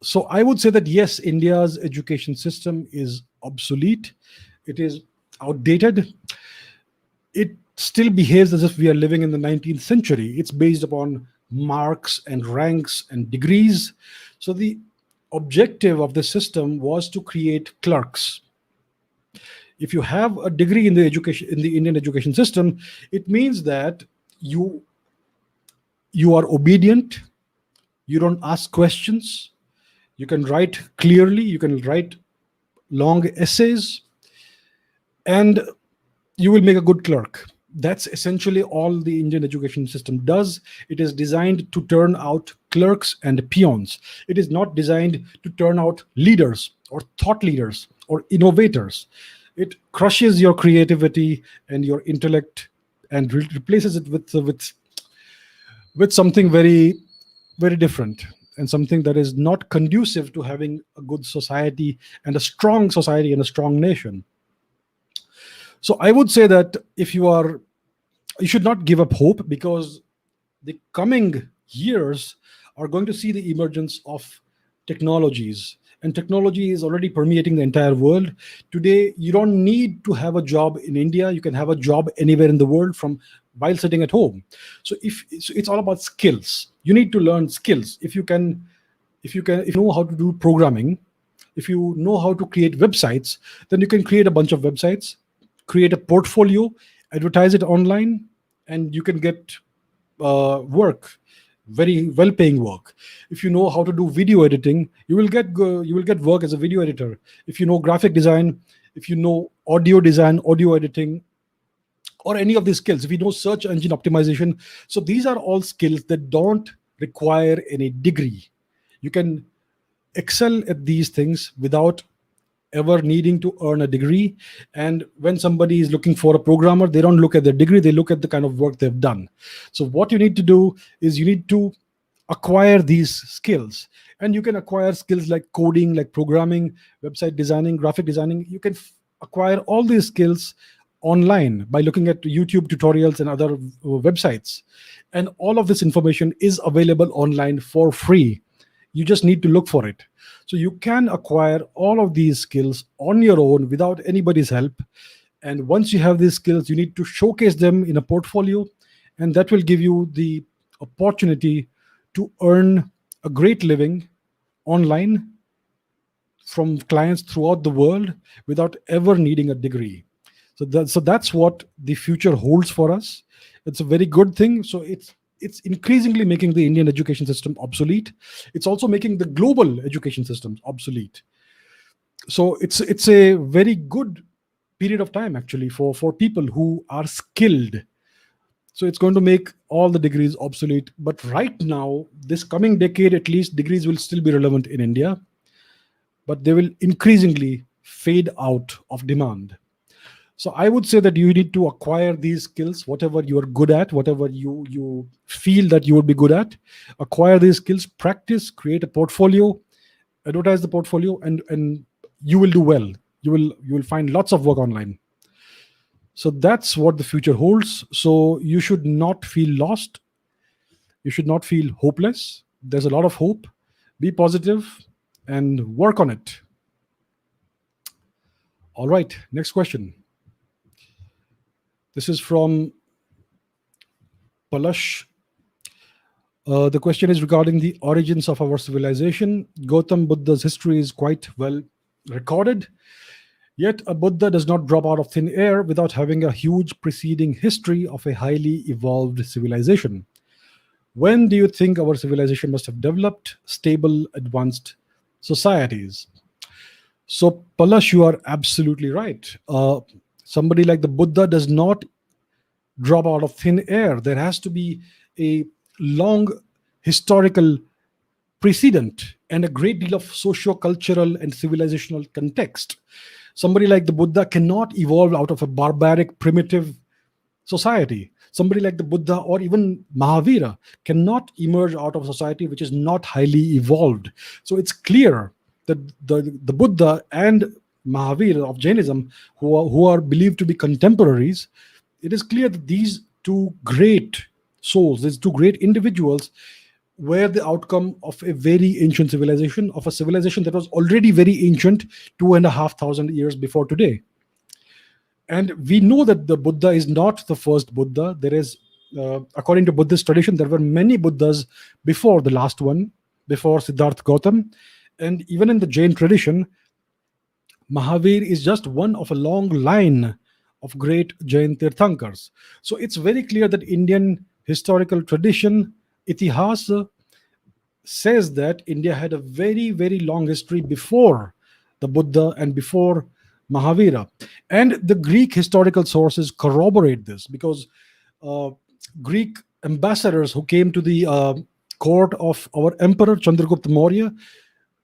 So I would say that yes, India's education system is obsolete. It is outdated. It still behaves as if we are living in the 19th century. It's based upon marks and ranks and degrees. So the objective of the system was to create clerks. If you have a degree in the Indian education system, it means that you are obedient, you don't ask questions, you can write clearly, you can write long essays, and you will make a good clerk. That's essentially all the Indian education system does. It is designed to turn out clerks and peons. It is not designed to turn out leaders or thought leaders or innovators. It crushes your creativity and your intellect and replaces it with something very, very different, and something that is not conducive to having a good society and a strong nation. So I would say that you should not give up hope, because the coming years are going to see the emergence of technologies, and technology is already permeating the entire world. Today, you don't need to have a job in India. You can have a job anywhere in the world from while sitting at home. So it's all about skills. You need to learn skills. If you know how to do programming, if you know how to create websites, then you can create a bunch of websites, create a portfolio, advertise it online, and you can get work, very well-paying work. If you know how to do video editing, you will get work as a video editor. If you know graphic design, if you know audio design, audio editing, or any of these skills, if you know search engine optimization. So these are all skills that don't require any degree. You can excel at these things without ever needing to earn a degree. And when somebody is looking for a programmer, they don't look at their degree, they look at the kind of work they've done. So what you need to do is you need to acquire these skills. And you can acquire skills like coding, like programming, website designing, graphic designing. You can acquire all these skills online by looking at YouTube tutorials and other websites. And all of this information is available online for free. You just need to look for it. So you can acquire all of these skills on your own without anybody's help. And once you have these skills, you need to showcase them in a portfolio, and that will give you the opportunity to earn a great living online from clients throughout the world without ever needing a degree. So that's what the future holds for us. It's a very good thing. So it's increasingly making the Indian education system obsolete. It's also making the global education systems obsolete. So it's a very good period of time actually for people who are skilled. So it's going to make all the degrees obsolete. But right now, this coming decade at least, degrees will still be relevant in India, but they will increasingly fade out of demand. So I would say that you need to acquire these skills, whatever you are good at, whatever you feel that you would be good at. Acquire these skills, practice, create a portfolio, advertise the portfolio, and you will do well You will find lots of work online. So that's what the future holds. So you should not feel lost. You should not feel hopeless. There's a lot of hope. Be positive and work on it. All right, next question. This is from Palash. The question is regarding the origins of our civilization. Gautam Buddha's history is quite well recorded. Yet a Buddha does not drop out of thin air without having a huge preceding history of a highly evolved civilization. When do you think our civilization must have developed stable, advanced societies? So, Palash, you are absolutely right. Somebody like the Buddha does not drop out of thin air. There has to be a long historical precedent and a great deal of socio-cultural and civilizational context. Somebody like the Buddha cannot evolve out of a barbaric, primitive society. Somebody like the Buddha or even Mahavira cannot emerge out of a society which is not highly evolved. So it's clear that the Buddha and Mahavira of Jainism, who are believed to be contemporaries, it is clear that these two great souls, these two great individuals, were the outcome of a very ancient civilization, of a civilization that was already very ancient 2,500 years before today. And we know that the Buddha is not the first Buddha. There is, according to Buddhist tradition, there were many Buddhas before the last one, before Siddhartha Gautam. And even in the Jain tradition, Mahavir is just one of a long line of great Jain Tirthankars. So it's very clear that Indian historical tradition, Itihas, says that India had a very, very long history before the Buddha and before Mahavira. And the Greek historical sources corroborate this, because Greek ambassadors who came to the court of our emperor Chandragupta Maurya,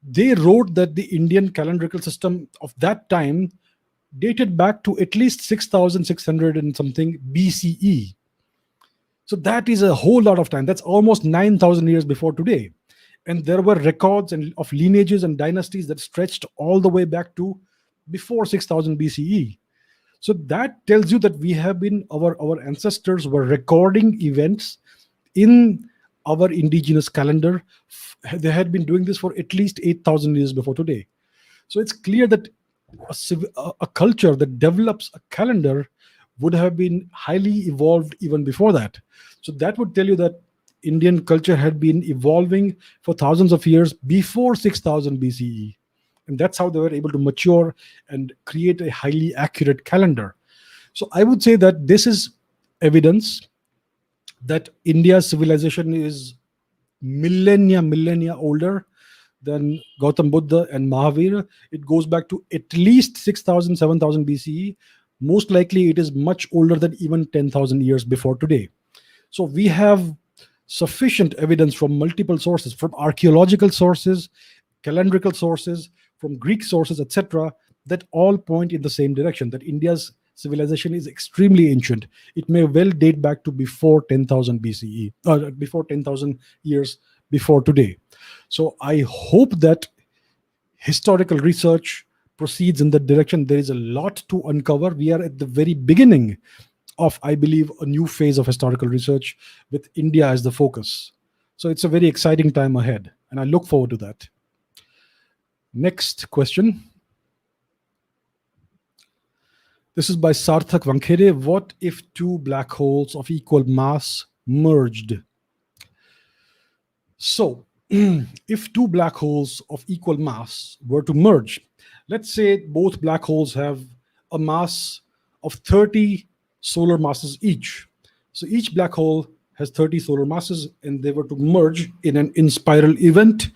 they wrote that the Indian calendrical system of that time dated back to at least 6,600 and something BCE. So that is a whole lot of time. That's almost 9,000 years before today. And there were records of lineages and dynasties that stretched all the way back to before 6,000 BCE. So that tells you that we have been, our ancestors were recording events in our indigenous calendar. They had been doing this for at least 8,000 years before today. So it's clear that a culture that develops a calendar would have been highly evolved even before that. So that would tell you that Indian culture had been evolving for thousands of years before 6,000 BCE. And that's how they were able to mature and create a highly accurate calendar. So I would say that this is evidence that India's civilization is millennia older than Gautam Buddha and Mahavira. It goes back to at least 6,000, 7,000 BCE. Most likely it is much older than even 10,000 years before today. So we have sufficient evidence from multiple sources, from archaeological sources, calendrical sources, from Greek sources, etc., that all point in the same direction, that India's civilization is extremely ancient. It may well date back to before 10,000 BCE, before 10,000 years before today. So I hope that historical research proceeds in that direction. There is a lot to uncover. We are at the very beginning of, I believe, a new phase of historical research with India as the focus. So it's a very exciting time ahead, and I look forward to that. Next question. This is by Sarthak Vankhere. What if two black holes of equal mass merged? So, if two black holes of equal mass were to merge, let's say both black holes have a mass of 30 solar masses each. So each black hole has 30 solar masses, and they were to merge in an in-spiral event.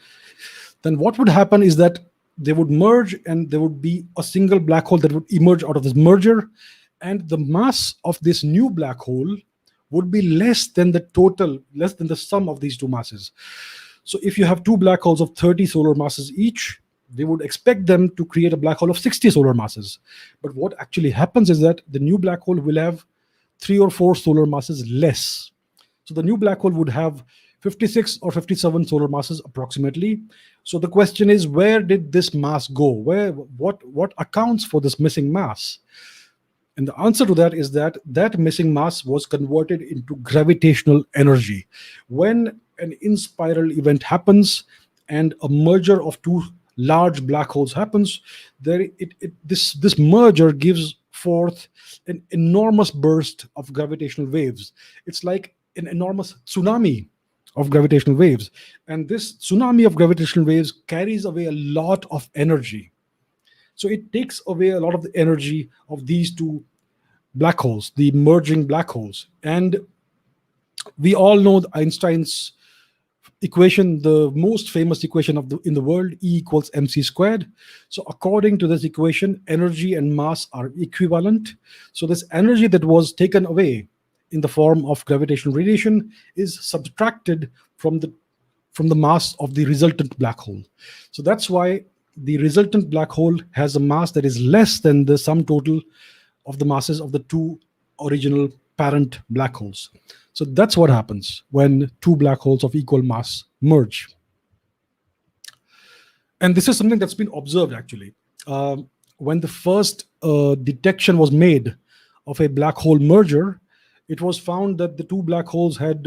Then what would happen is that they would merge, and there would be a single black hole that would emerge out of this merger, and the mass of this new black hole would be less than the sum of these two masses. So if you have two black holes of 30 solar masses each, we would expect them to create a black hole of 60 solar masses. But what actually happens is that the new black hole will have 3 or 4 solar masses less. So the new black hole would have 56 or 57 solar masses approximately. So the question is, where did this mass go? What accounts for this missing mass? And the answer to that is that that missing mass was converted into gravitational energy. When an in-spiral event happens and a merger of two large black holes happens, this merger gives forth an enormous burst of gravitational waves. It's like an enormous tsunami of gravitational waves. And this tsunami of gravitational waves carries away a lot of energy. So it takes away a lot of the energy of these two black holes, the merging black holes. And we all know Einstein's equation, the most famous equation in the world, E equals mc squared. So according to this equation, energy and mass are equivalent. So this energy that was taken away in the form of gravitational radiation is subtracted from the mass of the resultant black hole. So that's why the resultant black hole has a mass that is less than the sum total of the masses of the two original parent black holes. So that's what happens when two black holes of equal mass merge. And this is something that's been observed actually. When the first detection was made of a black hole merger, it was found that the two black holes had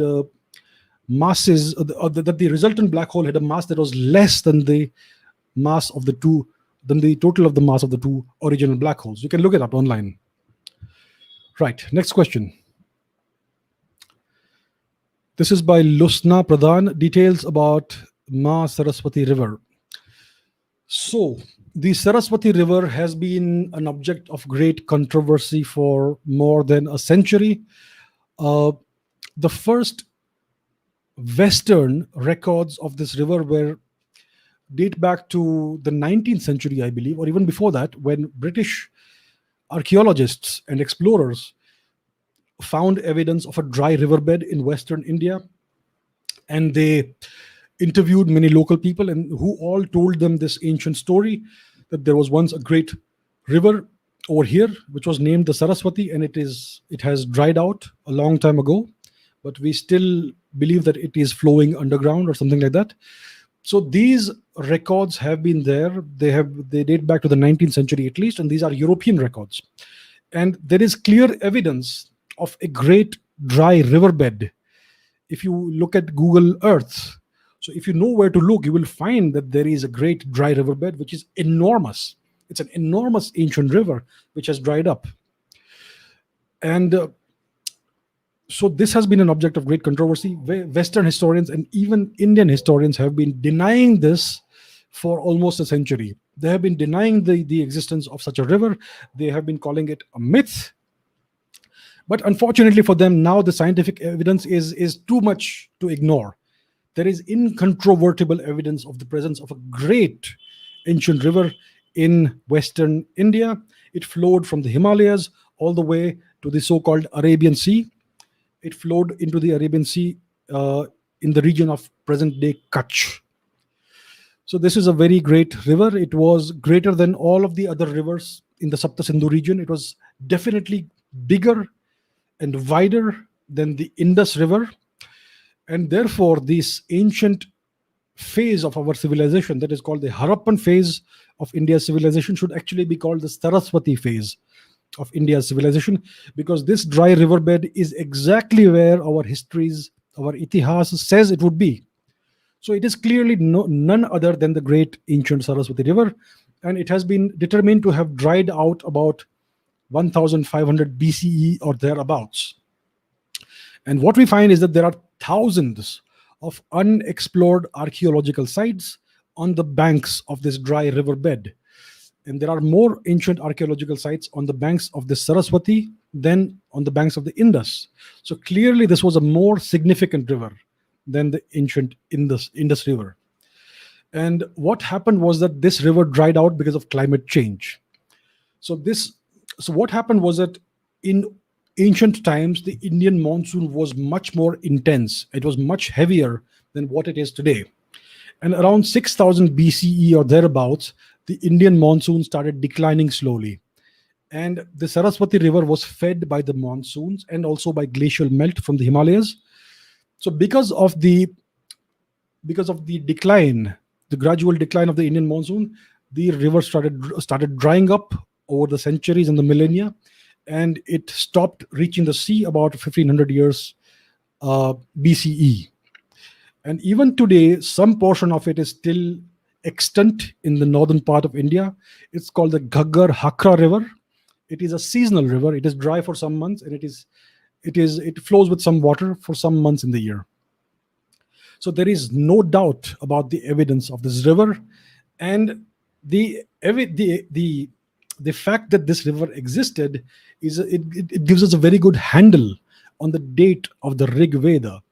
masses, that the resultant black hole had a mass that was less than the mass of the two, than the total of the mass of the two original black holes. You can look it up online. Right, next question. This is by Lusna Pradhan, details about Saraswati River. So, the Saraswati River has been an object of great controversy for more than a century. The first Western records of this river date back to the 19th century, I believe, or even before that, when British archaeologists and explorers found evidence of a dry riverbed in Western India, and they interviewed many local people, and who all told them this ancient story that there was once a great river over here which was named the Saraswati, and it has dried out a long time ago, but we still believe that it is flowing underground or something like that. So these records have been there. They date back to the 19th century at least, and these are European records. And there is clear evidence of a great dry riverbed. If you look at Google Earth, so if you know where to look, you will find that there is a great dry riverbed, which is enormous. It's an enormous ancient river which has dried up. And so this has been an object of great controversy. Western historians and even Indian historians have been denying this for almost a century. They have been denying the existence of such a river. They have been calling it a myth. But unfortunately for them, now the scientific evidence is too much to ignore. There is incontrovertible evidence of the presence of a great ancient river in Western India. It flowed from the Himalayas all the way to the so-called Arabian Sea. It flowed into the Arabian Sea in the region of present-day Kutch. So this is a very great river. It was greater than all of the other rivers in the Sapta Sindhu region. It was definitely bigger and wider than the Indus River. And therefore, this ancient phase of our civilization that is called the Harappan phase of India's civilization should actually be called the Saraswati phase of India's civilization, because this dry riverbed is exactly where our histories, our itihas says it would be. So it is clearly none other than the great ancient Saraswati River, and it has been determined to have dried out about 1500 BCE or thereabouts. And what we find is that there are thousands of unexplored archaeological sites on the banks of this dry riverbed. And there are more ancient archaeological sites on the banks of the Saraswati than on the banks of the Indus. So clearly this was a more significant river than the ancient Indus River. And what happened was that this river dried out because of climate change. So what happened was that in ancient times, the Indian monsoon was much more intense. It was much heavier than what it is today. And around 6000 BCE or thereabouts, the Indian monsoon started declining slowly. And the Saraswati River was fed by the monsoons and also by glacial melt from the Himalayas. So because of the decline, the gradual decline of the Indian monsoon, the river started drying up over the centuries and the millennia, and it stopped reaching the sea about 1500 years BCE. And even today, some portion of it is still extant in the northern part of India. It's called the Ghaggar Hakra River. It is a seasonal river. It is dry for some months, and it flows with some water for some months in the year. So there is no doubt about the evidence of this river, and the fact that this river existed it gives us a very good handle on the date of the Rig Veda,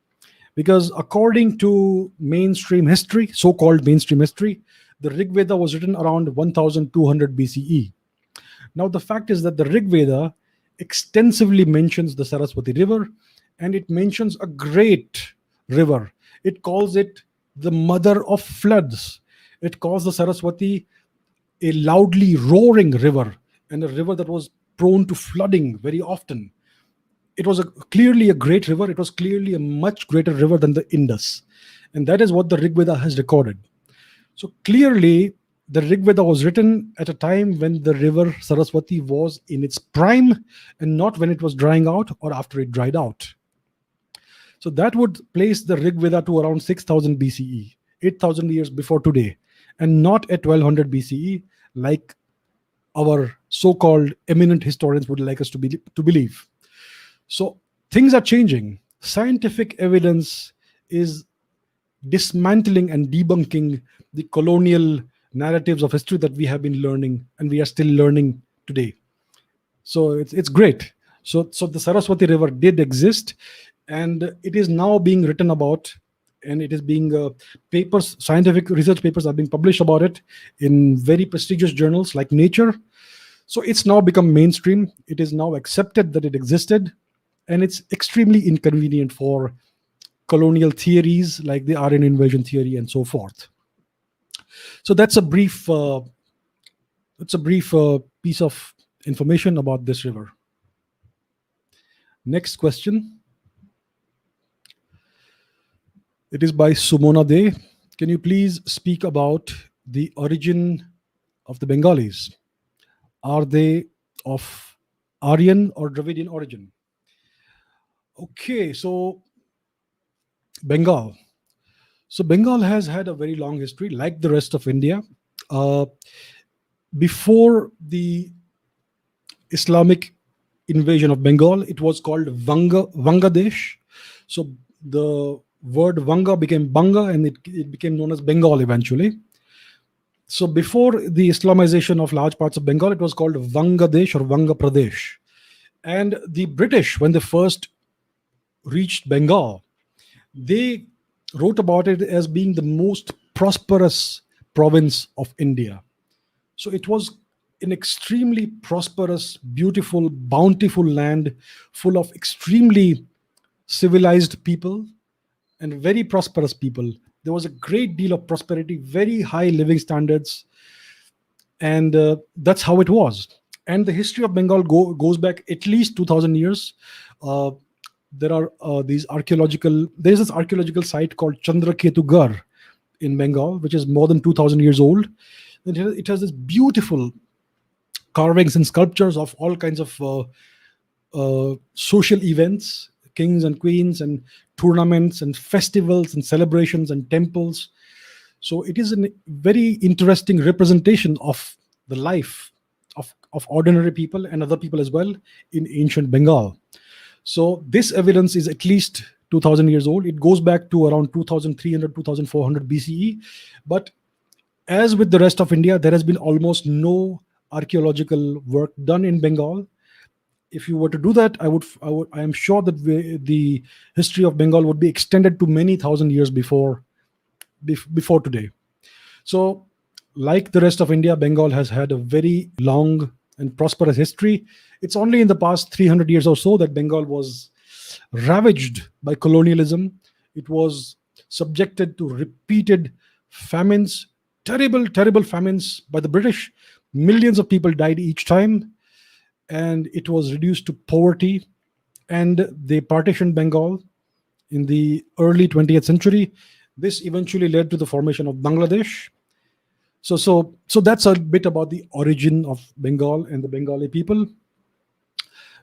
because according to mainstream history, so-called mainstream history, the Rig Veda was written around 1200 BCE. Now the fact is that the Rig Veda extensively mentions the Sarasvati river, and it mentions a great river. It calls it the mother of floods. It calls the Sarasvati a loudly roaring river, and a river that was prone to flooding very often. It was clearly a great river. It was clearly a much greater river than the Indus. And that is what the Rig Veda has recorded. So clearly, the Rig Veda was written at a time when the river Sarasvati was in its prime, and not when it was drying out or after it dried out. So that would place the Rig Veda to around 6000 BCE, 8000 years before today, and not at 1200 BCE, like our so-called eminent historians would like us to believe. So things are changing. Scientific evidence is dismantling and debunking the colonial narratives of history that we have been learning and we are still learning today. So it's great. So the Saraswati River did exist, and it is now being written about, and it is being scientific research papers are being published about it in very prestigious journals like Nature. So it's now become mainstream. It is now accepted that it existed, and it's extremely inconvenient for colonial theories like the Aryan invasion theory and so forth. So that's a brief piece of information about this river. Next question. It is by Sumona De. Can you please speak about the origin of the Bengalis? Are they of Aryan or Dravidian origin? Okay, so Bengal. So Bengal has had a very long history, like the rest of India. Before the Islamic invasion of Bengal, it was called Vangadesh. So the word Vanga became Banga, and it became known as Bengal eventually. So before the Islamization of large parts of Bengal, it was called Vangadesh or Vanga Pradesh. And the British, when they first reached Bengal, they wrote about it as being the most prosperous province of India. So it was an extremely prosperous, beautiful, bountiful land full of extremely civilized people and very prosperous people. There was a great deal of prosperity, very high living standards, and that's how it was. And the history of Bengal goes back at least 2000 years. There are there's this archaeological site called Chandraketugarh in Bengal, which is more than 2000 years old. And it has this beautiful carvings and sculptures of all kinds of social events, kings and queens, and tournaments and festivals and celebrations and temples. So it is a very interesting representation of the life of ordinary people and other people as well in ancient Bengal. So this evidence is at least 2000 years old. It goes back to around 2300, 2400 BCE. But as with the rest of India, there has been almost no archaeological work done in Bengal. If you were to do that, I am sure that the history of Bengal would be extended to many thousand years before today. So, like the rest of India, Bengal has had a very long and prosperous history. It's only in the past 300 years or so that Bengal was ravaged by colonialism. It was subjected to repeated famines, terrible famines by the British. Millions of people died each time, and it was reduced to poverty. And they partitioned Bengal in the early 20th century, This eventually led to the formation of Bangladesh. So that's a bit about the origin of Bengal and the Bengali people.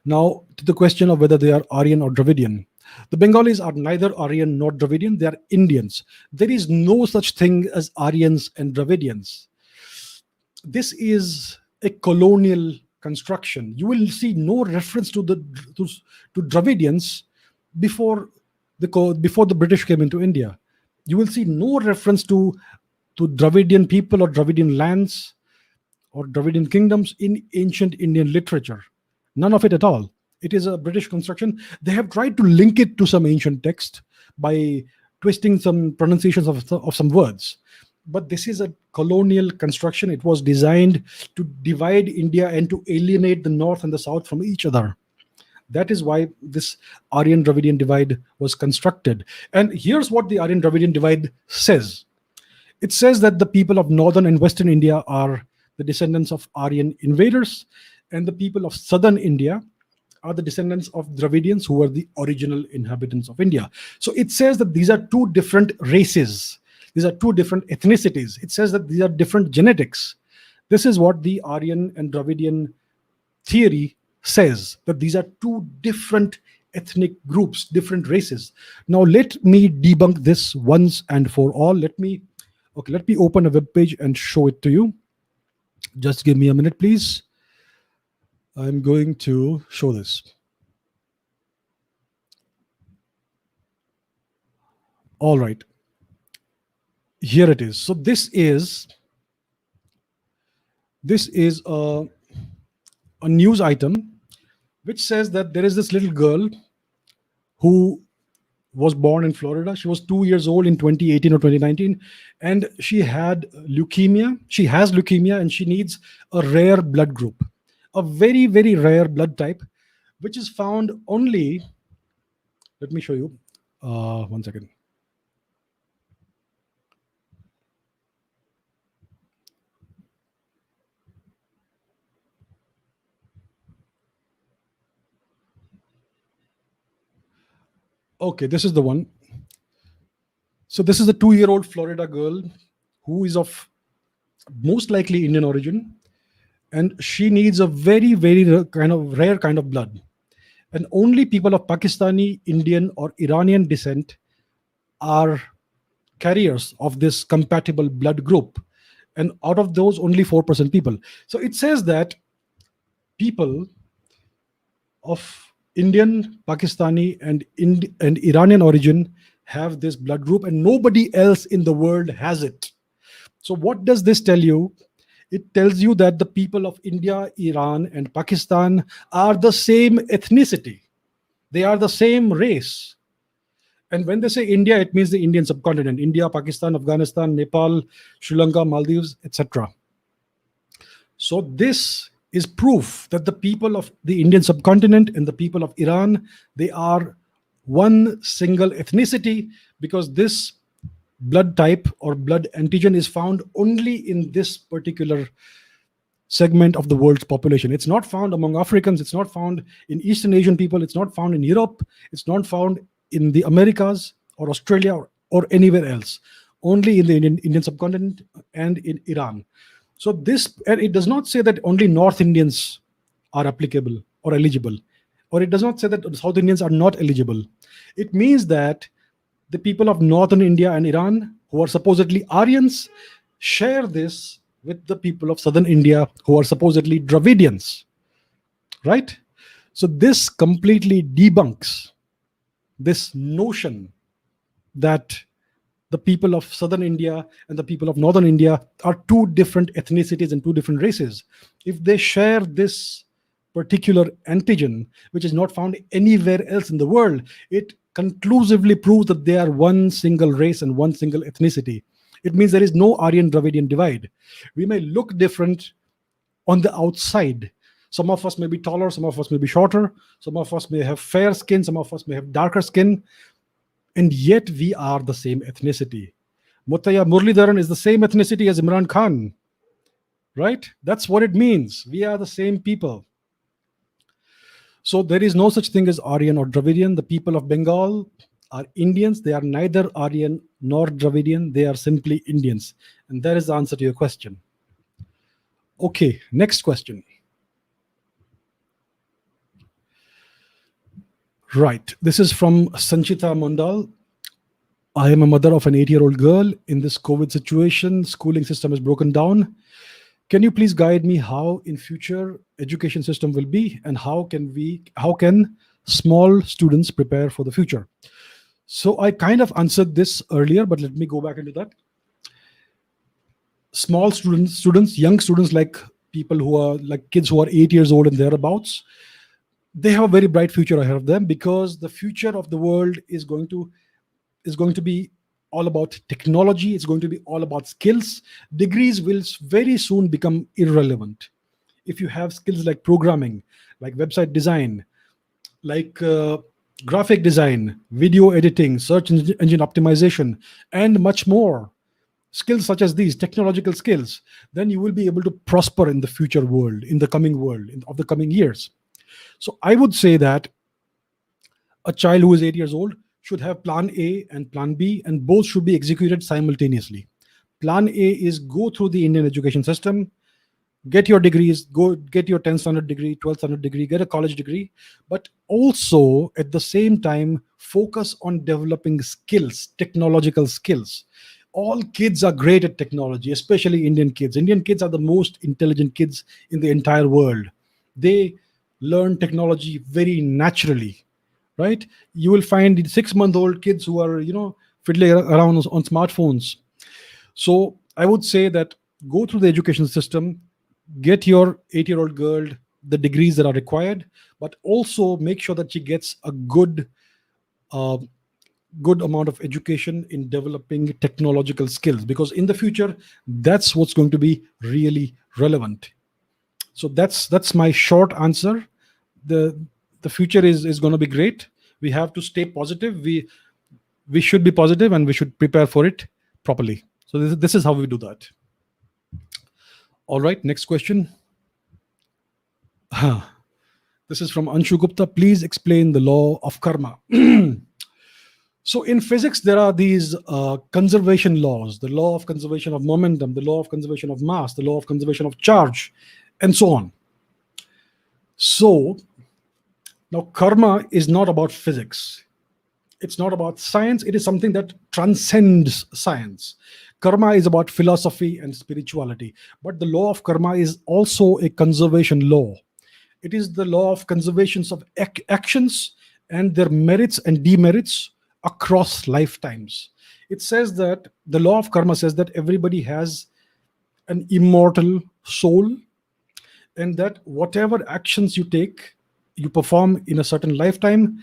Now, to the question of whether they are Aryan or Dravidian. The Bengalis are neither Aryan nor Dravidian, they are Indians. There is no such thing as Aryans and Dravidians. This is a colonial construction. You will see no reference to Dravidians before before the British came into India. You will see no reference to Dravidian people or Dravidian lands or Dravidian kingdoms in ancient Indian literature. None of it at all. It is a British construction. They have tried to link it to some ancient text by twisting some pronunciations of some words. But this is a colonial construction. It was designed to divide India and to alienate the north and the south from each other. That is why this Aryan Dravidian divide was constructed. And here's what the Aryan Dravidian divide says. It says that the people of northern and western India are the descendants of Aryan invaders, and the people of southern India are the descendants of Dravidians, who were the original inhabitants of India. So it says that these are two different races. These are two different ethnicities. It says that these are different genetics. This is what the Aryan and Dravidian theory says, that these are two different ethnic groups, different races. Now let me debunk this once and for all. Let me open a web page and show it to you. Just give me a minute, please. I'm going to show this. All right. Here it is. So this is a news item which says that there is this little girl who was born in Florida. She was 2 years old in 2018 or 2019, and she had leukemia. She has leukemia, and she needs a rare blood group, a very, very rare blood type, which is found only, let me show you, 1 second. Okay, this is the one. So this is a 2-year-old Florida girl who is of most likely Indian origin, and she needs a very, very rare kind of blood. And only people of Pakistani, Indian, or Iranian descent are carriers of this compatible blood group. And out of those, only 4% people. So it says that people of Indian, Pakistani, and Iranian origin have this blood group, and nobody else in the world has it. So what does this tell you? It tells you that the people of India, Iran, and Pakistan are the same ethnicity. They are the same race. And when they say India, it means the Indian subcontinent: India, Pakistan, Afghanistan, Nepal, Sri Lanka, Maldives, etc. So this is proof that the people of the Indian subcontinent and the people of Iran, they are one single ethnicity, because this blood type or blood antigen is found only in this particular segment of the world's population. It's not found among Africans, it's not found in Eastern Asian people, it's not found in Europe, it's not found in the Americas or Australia or anywhere else, only in the Indian subcontinent and in Iran. So this, and it does not say that only North Indians are applicable or eligible, or it does not say that South Indians are not eligible. It means that the people of Northern India and Iran, who are supposedly Aryans, share this with the people of Southern India, who are supposedly Dravidians, right? So this completely debunks this notion that the people of Southern India and the people of Northern India are two different ethnicities and two different races. If they share this particular antigen, which is not found anywhere else in the world, it conclusively proves that they are one single race and one single ethnicity. It means there is no Aryan Dravidian divide. We may look different on the outside. Some of us may be taller, some of us may be shorter, some of us may have fair skin, some of us may have darker skin, and yet we are the same ethnicity. Muttaya Muralidharan is the same ethnicity as Imran Khan, right? That's what it means. We are the same people. So there is no such thing as Aryan or Dravidian. The people of Bengal are Indians. They are neither Aryan nor Dravidian. They are simply Indians. And that is the answer to your question. Okay, next question. Right. This is from Sanchita Mondal. I am a mother of an 8-year-old girl. In this COVID situation, schooling system is broken down. Can you please guide me how in future education system will be, and how can small students prepare for the future? So I kind of answered this earlier, but let me go back into that. Small students, young students, like people who are like kids who are 8 years old and thereabouts, they have a very bright future ahead of them, because the future of the world is going to be all about technology. It's going to be all about skills. Degrees will very soon become irrelevant. If you have skills like programming, like website design, like graphic design, video editing, search engine optimization, and much more, skills such as these technological skills, then you will be able to prosper in the future world, in the coming world, of the coming years. So I would say that a child who is 8 years old should have plan A and plan B, and both should be executed simultaneously. Plan A is go through the Indian education system, get your degrees, go get your 10th standard degree, 12th standard degree, get a college degree, but also at the same time focus on developing skills, technological skills. All kids are great at technology, especially Indian kids. Indian kids are the most intelligent kids in the entire world. They learn technology very naturally, right? You will find 6-month-old kids who are, fiddling around on smartphones. So I would say that go through the education system, get your 8-year-old girl the degrees that are required, but also make sure that she gets a uh, good amount of education in developing technological skills, because in the future, that's what's going to be really relevant. So that's my short answer. The future is going to be great. We have to stay positive. We should be positive, and we should prepare for it properly. So this is how we do that. All right, next question. This is from Anshu Gupta. Please explain the law of karma. So in physics, there are these conservation laws: the law of conservation of momentum, the law of conservation of mass, the law of conservation of charge, and so on. So now karma is not about physics. It's not about science. It is something that transcends science. Karma is about philosophy and spirituality. But the law of karma is also a conservation law. It is the law of conservations of actions and their merits and demerits across lifetimes. It says that the law of karma says that everybody has an immortal soul, and that whatever actions you perform in a certain lifetime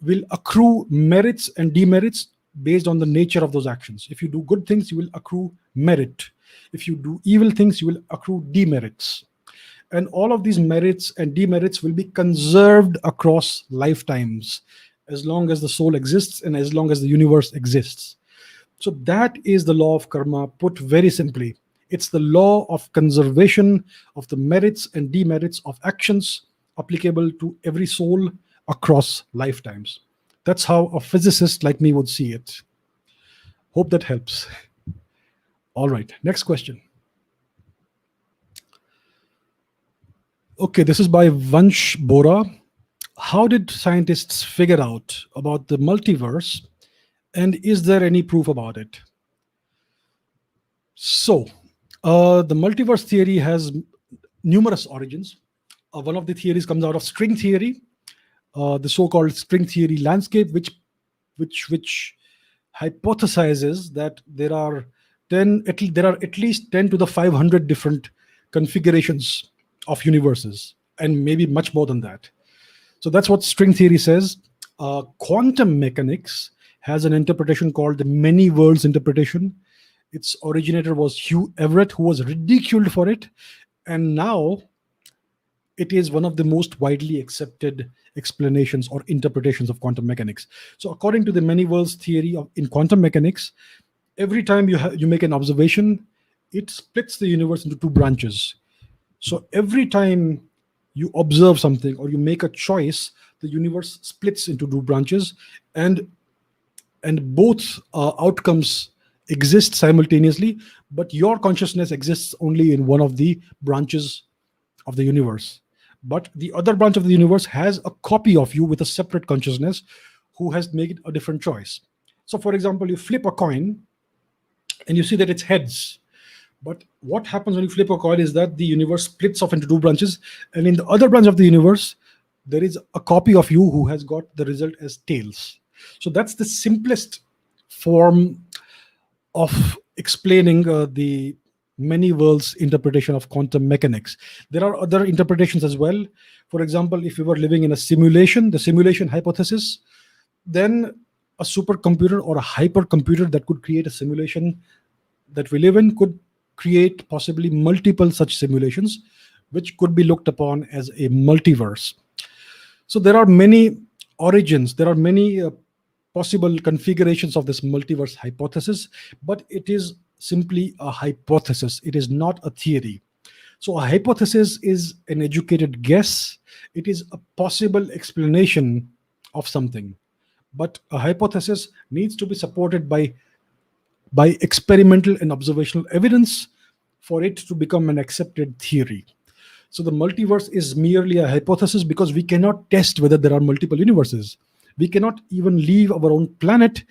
will accrue merits and demerits based on the nature of those actions. If you do good things, you will accrue merit. If you do evil things, you will accrue demerits. And all of these merits and demerits will be conserved across lifetimes, as long as the soul exists and as long as the universe exists. So that is the law of karma, put very simply. It's the law of conservation of the merits and demerits of actions applicable to every soul across lifetimes. That's how a physicist like me would see it. Hope that helps. All right, next question. Okay, this is by Vansh Bora. How did scientists figure out about the multiverse, and is there any proof about it? So, the multiverse theory has numerous origins. One of the theories comes out of string theory, the so-called string theory landscape, which hypothesizes that there are at least 10 to the 500 different configurations of universes, and maybe much more than that. So that's what string theory says. Quantum mechanics has an interpretation called the many worlds interpretation. Its originator was Hugh Everett, who was ridiculed for it, and now it is one of the most widely accepted explanations or interpretations of quantum mechanics. So according to the many worlds theory in quantum mechanics, every time you make an observation, it splits the universe into two branches. So every time you observe something or you make a choice, the universe splits into two branches, and and both outcomes exist simultaneously, but your consciousness exists only in one of the branches of the universe. But the other branch of the universe has a copy of you with a separate consciousness who has made a different choice. So, for example, you flip a coin and you see that it's heads. But what happens when you flip a coin is that the universe splits off into two branches, and in the other branch of the universe, there is a copy of you who has got the result as tails. So that's the simplest form of explaining the many worlds interpretation of quantum mechanics. There are other interpretations as well. For example, if we were living in a simulation, the simulation hypothesis, then a supercomputer or a hypercomputer that could create a simulation that we live in could create possibly multiple such simulations, which could be looked upon as a multiverse. So there are many origins, there are many possible configurations of this multiverse hypothesis, but it is simply a hypothesis. It is not a theory. So a hypothesis is an educated guess. It is a possible explanation of something. But a hypothesis needs to be supported by experimental and observational evidence for it to become an accepted theory. So the multiverse is merely a hypothesis because we cannot test whether there are multiple universes. We cannot even leave our own planet.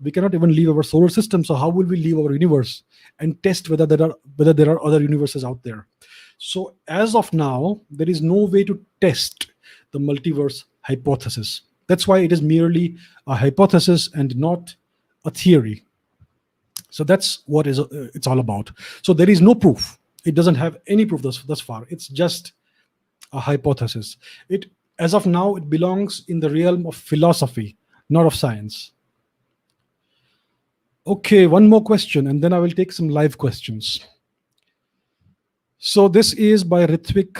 We cannot even leave our solar system. So how will we leave our universe and test whether there are other universes out there? So as of now, there is no way to test the multiverse hypothesis. That's why it is merely a hypothesis and not a theory. So that's what it's all about. So there is no proof. It doesn't have any proof thus far. It's just a hypothesis. As of now, it belongs in the realm of philosophy, not of science. Okay, one more question, and then I will take some live questions. So this is by Ritvik.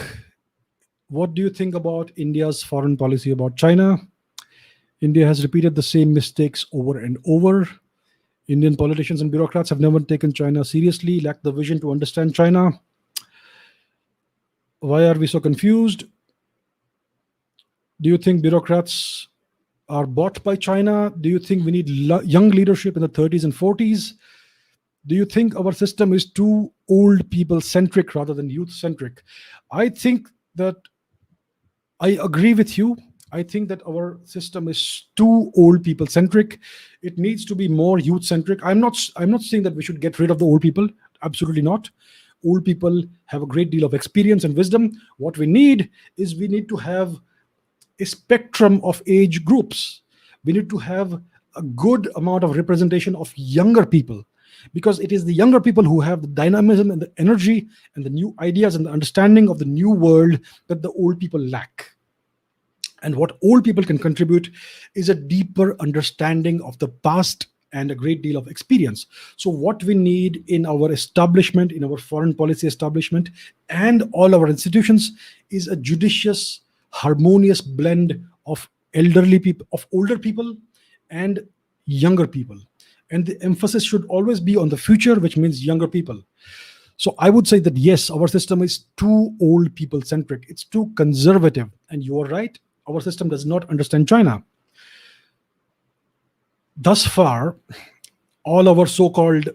What do you think about India's foreign policy about China? India has repeated the same mistakes over and over. Indian politicians and bureaucrats have never taken China seriously, lack the vision to understand China. Why are we so confused? Do you think bureaucrats are bought by China? Do you think we need young leadership in the 30s and 40s? Do you think our system is too old people centric rather than youth centric? I think that I agree with you. I think that our system is too old people centric. It needs to be more youth centric. I'm not saying that we should get rid of the old people. Absolutely not. Old people have a great deal of experience and wisdom. What we need to have a spectrum of age groups. We need to have a good amount of representation of younger people, because it is the younger people who have the dynamism and the energy and the new ideas and the understanding of the new world that the old people lack. And what old people can contribute is a deeper understanding of the past and a great deal of experience. So what we need in our establishment, in our foreign policy establishment, and all our institutions is a judicious, harmonious blend of elderly people, of older people and younger people. And the emphasis should always be on the future, which means younger people. So I would say that yes, our system is too old people centric. It's too conservative. And you are right. Our system does not understand China. Thus far, all our so-called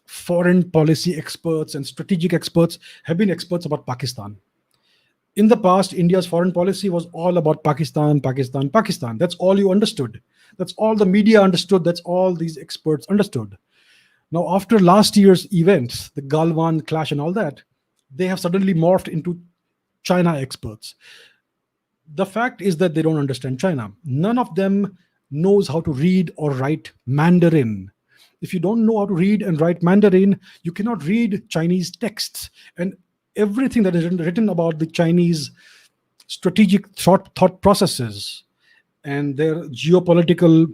foreign policy experts and strategic experts have been experts about Pakistan. In the past, India's foreign policy was all about Pakistan, Pakistan, Pakistan. That's all you understood. That's all the media understood. That's all these experts understood. Now, after last year's events, the Galwan clash and all that, they have suddenly morphed into China experts. The fact is that they don't understand China. None of them knows how to read or write Mandarin. If you don't know how to read and write Mandarin, you cannot read Chinese texts. And everything that is written about the Chinese strategic thought processes and their geopolitical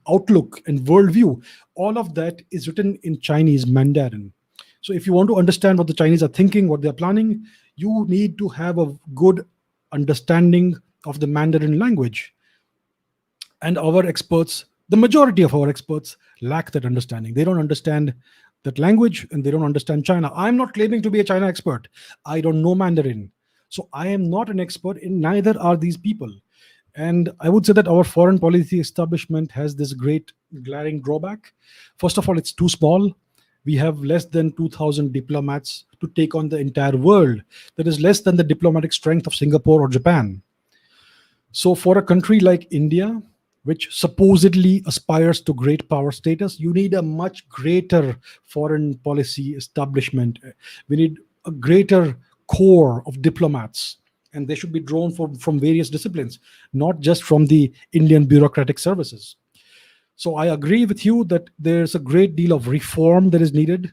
outlook and worldview, all of that is written in Chinese Mandarin. So if you want to understand what the Chinese are thinking, what they're planning, you need to have a good understanding of the Mandarin language. And our experts, the majority of our experts, lack that understanding. They don't understand that language and they don't understand China. I'm not claiming to be a China expert. I don't know Mandarin. So I am not an expert in neither are these people. And I would say that our foreign policy establishment has this great glaring drawback. First of all, it's too small. We have less than 2,000 diplomats to take on the entire world. That is less than the diplomatic strength of Singapore or Japan. So, for a country like India, which supposedly aspires to great power status, you need a much greater foreign policy establishment. We need a greater core of diplomats, and they should be drawn from various disciplines, not just from the Indian bureaucratic services. So I agree with you that there's a great deal of reform that is needed,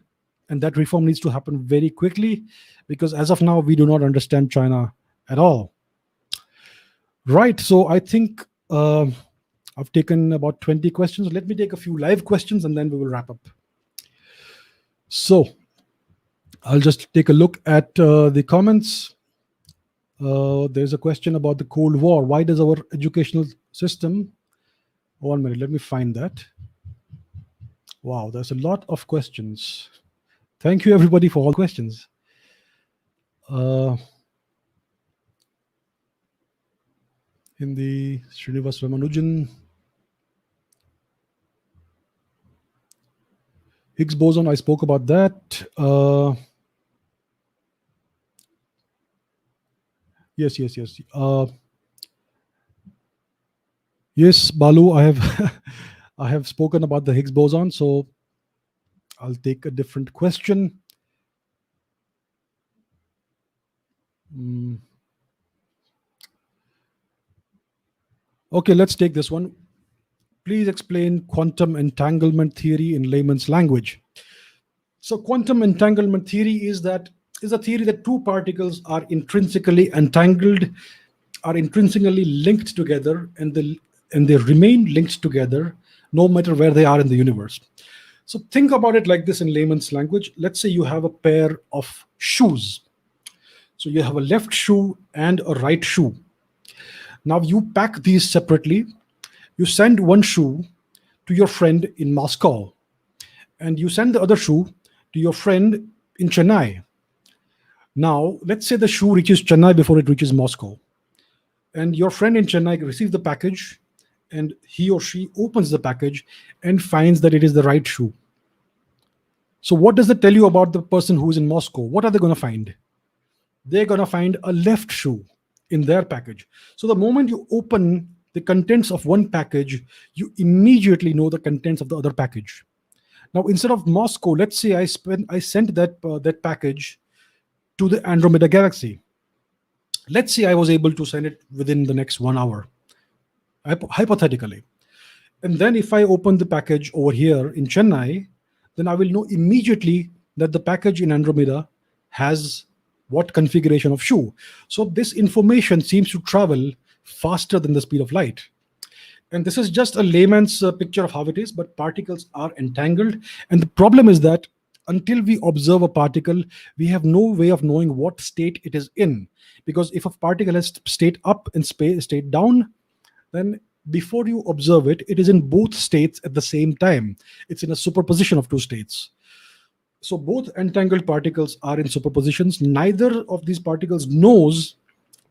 and that reform needs to happen very quickly because as of now, we do not understand China at all. Right. So I think I've taken about 20 questions. Let me take a few live questions and then we will wrap up. So I'll just take a look at the comments. There's a question about the Cold War. Why does our educational system... 1 minute, let me find that. Wow, there's a lot of questions. Thank you, everybody, for all the questions. In the Srinivas Ramanujan, Higgs boson, I spoke about that. Yes. Yes, Balu, I have I have spoken about the Higgs boson, so I'll take a different question. Okay, let's take this one. Please explain quantum entanglement theory in layman's language. So quantum entanglement theory is a theory that two particles are intrinsically entangled, are intrinsically linked together, and they remain linked together no matter where they are in the universe. So think about it like this in layman's language. Let's say you have a pair of shoes. So you have a left shoe and a right shoe. Now you pack these separately. You send one shoe to your friend in Moscow, and you send the other shoe to your friend in Chennai. Now, let's say the shoe reaches Chennai before it reaches Moscow. And your friend in Chennai receives the package, and he or she opens the package and finds that it is the right shoe. So what does it tell you about the person who is in Moscow? What are they going to find? They're going to find a left shoe in their package. So the moment you open the contents of one package, you immediately know the contents of the other package. Now, instead of Moscow, let's say I sent that package to the Andromeda galaxy. Let's say I was able to send it within the next 1 hour, hypothetically. And then if I open the package over here in Chennai, then I will know immediately that the package in Andromeda has what configuration of shoe. So this information seems to travel faster than the speed of light. And this is just a layman's picture of how it is, but particles are entangled. And the problem is that until we observe a particle, we have no way of knowing what state it is in. Because if a particle has state up and state down, then before you observe it, it is in both states at the same time. It's in a superposition of two states. So both entangled particles are in superpositions. Neither of these particles knows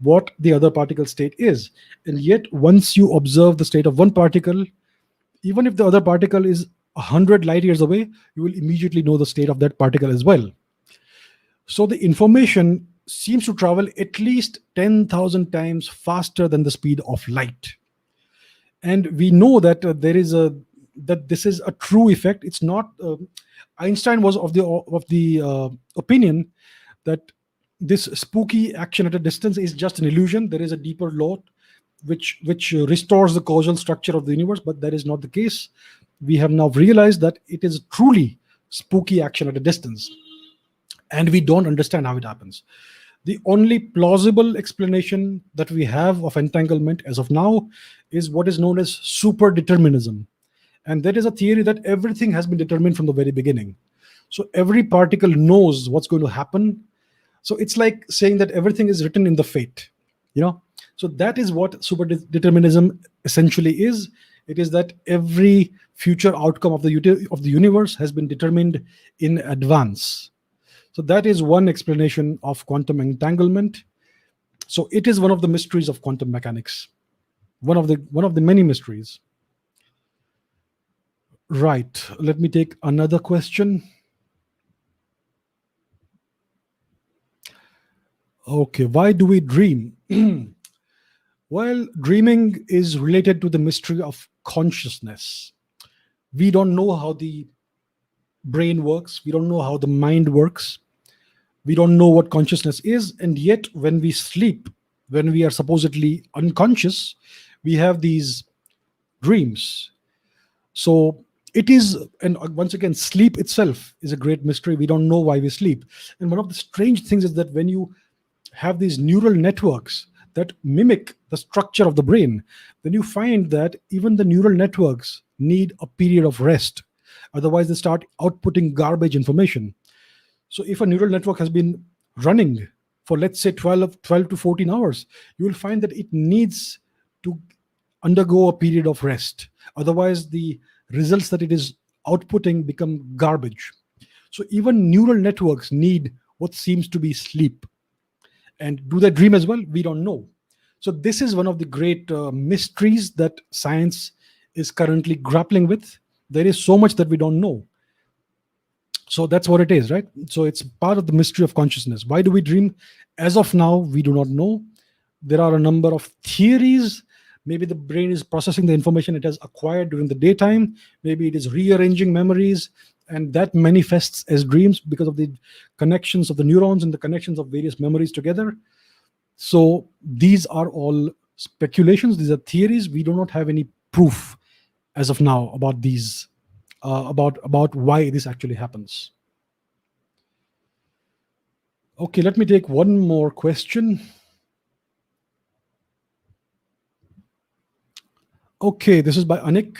what the other particle state is. And yet, once you observe the state of one particle, even if the other particle is 100 light years away, you will immediately know the state of that particle as well. So the information seems to travel at least 10,000 times faster than the speed of light. And we know that this is a true effect. It's not. Einstein was of the opinion that this spooky action at a distance is just an illusion. There is a deeper law which restores the causal structure of the universe, but that is not the case. We have now realized that it is truly spooky action at a distance, and we don't understand how it happens. The only plausible explanation that we have of entanglement as of now is what is known as superdeterminism. And that is a theory that everything has been determined from the very beginning. So every particle knows what's going to happen. So it's like saying that everything is written in the fate, So that is what superdeterminism essentially is. It is that every future outcome of the universe has been determined in advance. So that is one explanation of quantum entanglement. So it is one of the mysteries of quantum mechanics. one of the many mysteries. Right. Let me take another question. Okay. Why do we dream? Well, dreaming is related to the mystery of consciousness. We don't know how the brain works. We don't know how the mind works. We don't know what consciousness is. And yet, when we sleep, when we are supposedly unconscious, we have these dreams. So it is, and once again, sleep itself is a great mystery. We don't know why we sleep. And one of the strange things is that when you have these neural networks that mimic the structure of the brain, then you find that even the neural networks need a period of rest. Otherwise, they start outputting garbage information. So if a neural network has been running for, let's say, 12 to 14 hours, you will find that it needs to undergo a period of rest. Otherwise, the results that it is outputting become garbage. So even neural networks need what seems to be sleep. And do they dream as well? We don't know. So this is one of the great mysteries that science is currently grappling with. There is so much that we don't know. So that's what it is, right? So it's part of the mystery of consciousness. Why do we dream? As of now, we do not know. There are a number of theories. Maybe the brain is processing the information it has acquired during the daytime. Maybe it is rearranging memories, and that manifests as dreams because of the connections of the neurons and the connections of various memories together. So these are all speculations. These are theories. We do not have any proof as of now about these, about why this actually happens. Okay, let me take one more question. Okay, this is by Anik.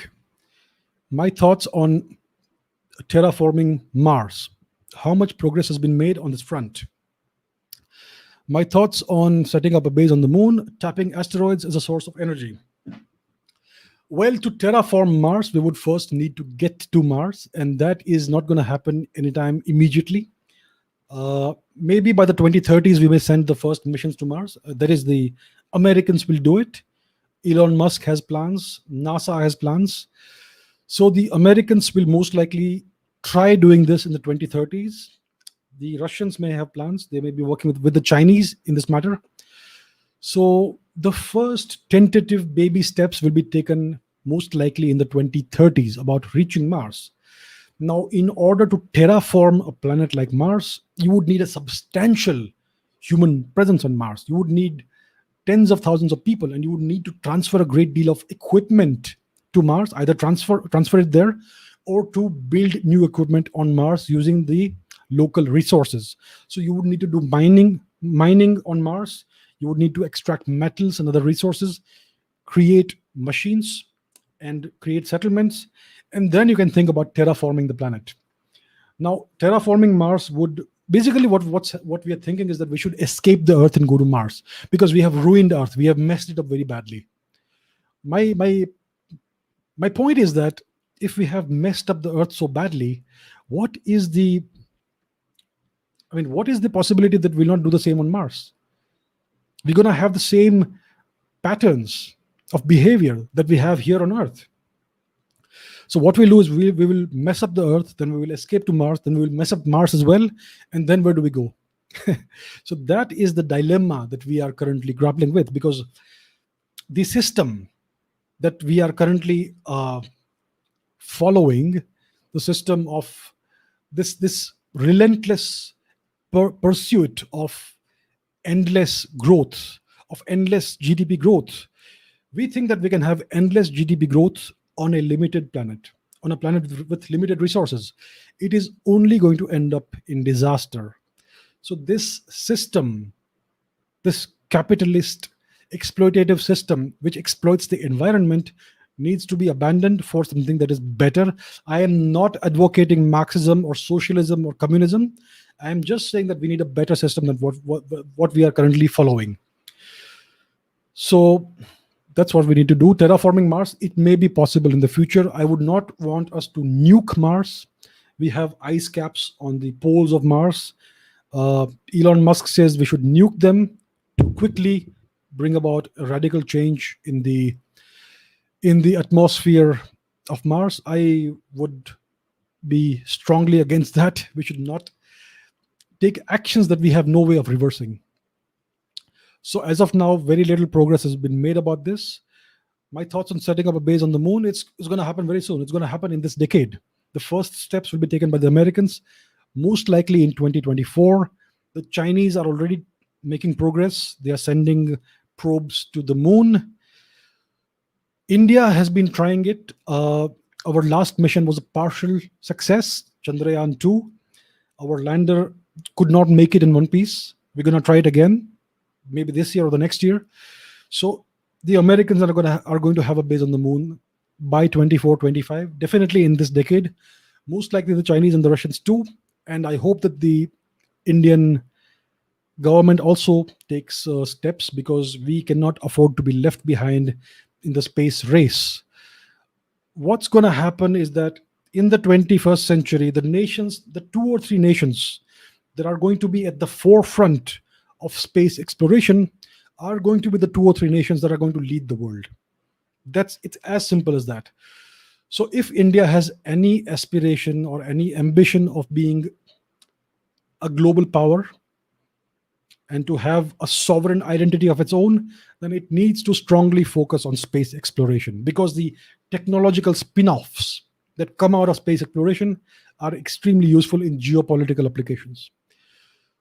My thoughts on terraforming Mars. How much progress has been made on this front? My thoughts on setting up a base on the moon, tapping asteroids as a source of energy. Well, to terraform Mars, we would first need to get to Mars, and that is not going to happen anytime immediately. Maybe by the 2030s, we may send the first missions to Mars. That is, the Americans will do it. Elon Musk has plans. NASA has plans. So the Americans will most likely try doing this in the 2030s. The Russians may have plans. They may be working with the Chinese in this matter. So the first tentative baby steps will be taken most likely in the 2030s about reaching Mars. Now, in order to terraform a planet like Mars, you would need a substantial human presence on Mars. You would need tens of thousands of people, and you would need to transfer a great deal of equipment to Mars, either transfer it there or to build new equipment on Mars using the local resources. So you would need to do mining on Mars. You would need to extract metals and other resources, create machines, and create settlements. And then you can think about terraforming the planet. Now, terraforming Mars would basically, what we are thinking is that we should escape the Earth and go to Mars, because we have ruined Earth. We have messed it up very badly. My point is that if we have messed up the Earth so badly, what is the possibility that we'll not do the same on Mars? We're going to have the same patterns of behavior that we have here on Earth. So what we'll do is we will mess up the Earth, then we will escape to Mars, then we will mess up Mars as well, and then where do we go? So that is the dilemma that we are currently grappling with, because the system that we are currently following, the system of this relentless pursuit of endless growth, of endless GDP growth, we think that we can have endless GDP growth on a limited planet, on a planet with limited resources. It is only going to end up in disaster. So this system, this capitalist exploitative system which exploits the environment, needs to be abandoned for something that is better. I am not advocating Marxism or socialism or communism. I am just saying that we need a better system than what we are currently following. So that's what we need to do. Terraforming Mars, it may be possible in the future. I would not want us to nuke Mars. We have ice caps on the poles of Mars. Elon Musk says we should nuke them to quickly bring about a radical change in the in the atmosphere of Mars. I would be strongly against that. We should not take actions that we have no way of reversing. So as of now, very little progress has been made about this. My thoughts on setting up a base on the moon, it's going to happen very soon. It's going to happen in this decade. The first steps will be taken by the Americans, most likely in 2024. The Chinese are already making progress. They are sending probes to the moon. India has been trying it. Our last mission was a partial success, Chandrayaan 2. Our lander could not make it in one piece. We're going to try it again, maybe this year or the next year. So the Americans are going to have a base on the moon by 24, 25, definitely in this decade. Most likely the Chinese and the Russians too. And I hope that the Indian government also takes steps, because we cannot afford to be left behind in the space race. What's going to happen is that in the 21st century, the nations, the 2 or 3 nations that are going to be at the forefront of space exploration are going to be the 2 or 3 nations that are going to lead the world. It's as simple as that. So if India has any aspiration or any ambition of being a global power and to have a sovereign identity of its own, then it needs to strongly focus on space exploration, because the technological spin-offs that come out of space exploration are extremely useful in geopolitical applications.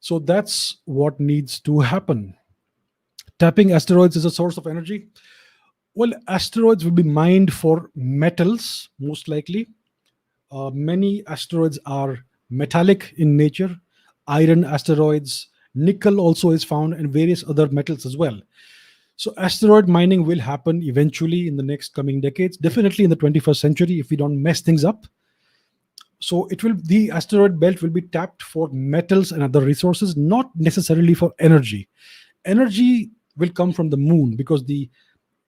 So that's what needs to happen. Tapping asteroids is a source of energy. Well, asteroids will be mined for metals, most likely. Many asteroids are metallic in nature. Iron asteroids, nickel also is found, and various other metals as well. So asteroid mining will happen eventually in the next coming decades, definitely in the 21st century if we don't mess things up. So the asteroid belt will be tapped for metals and other resources, not necessarily for energy. Energy will come from the moon, because the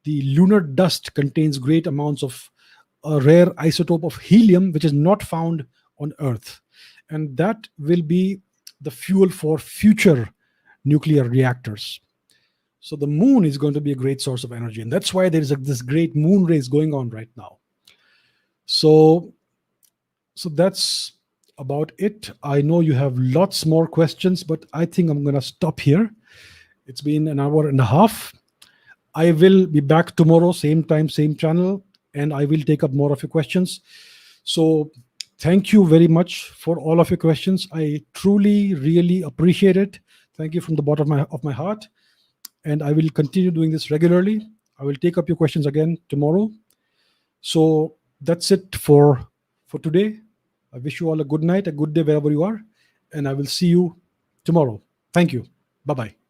lunar dust contains great amounts of a rare isotope of helium, which is not found on Earth. And that will be the fuel for future nuclear reactors. So the moon is going to be a great source of energy. And that's why there is this great moon race going on right now. So that's about it. I know you have lots more questions, but I think I'm going to stop here. It's been an hour and a half. I will be back tomorrow, same time, same channel, and I will take up more of your questions. So thank you very much for all of your questions. I truly, really appreciate it. Thank you from the bottom of my heart. And I will continue doing this regularly. I will take up your questions again tomorrow. So that's it for today. I wish you all a good night, a good day wherever you are, and I will see you tomorrow. Thank you. Bye-bye.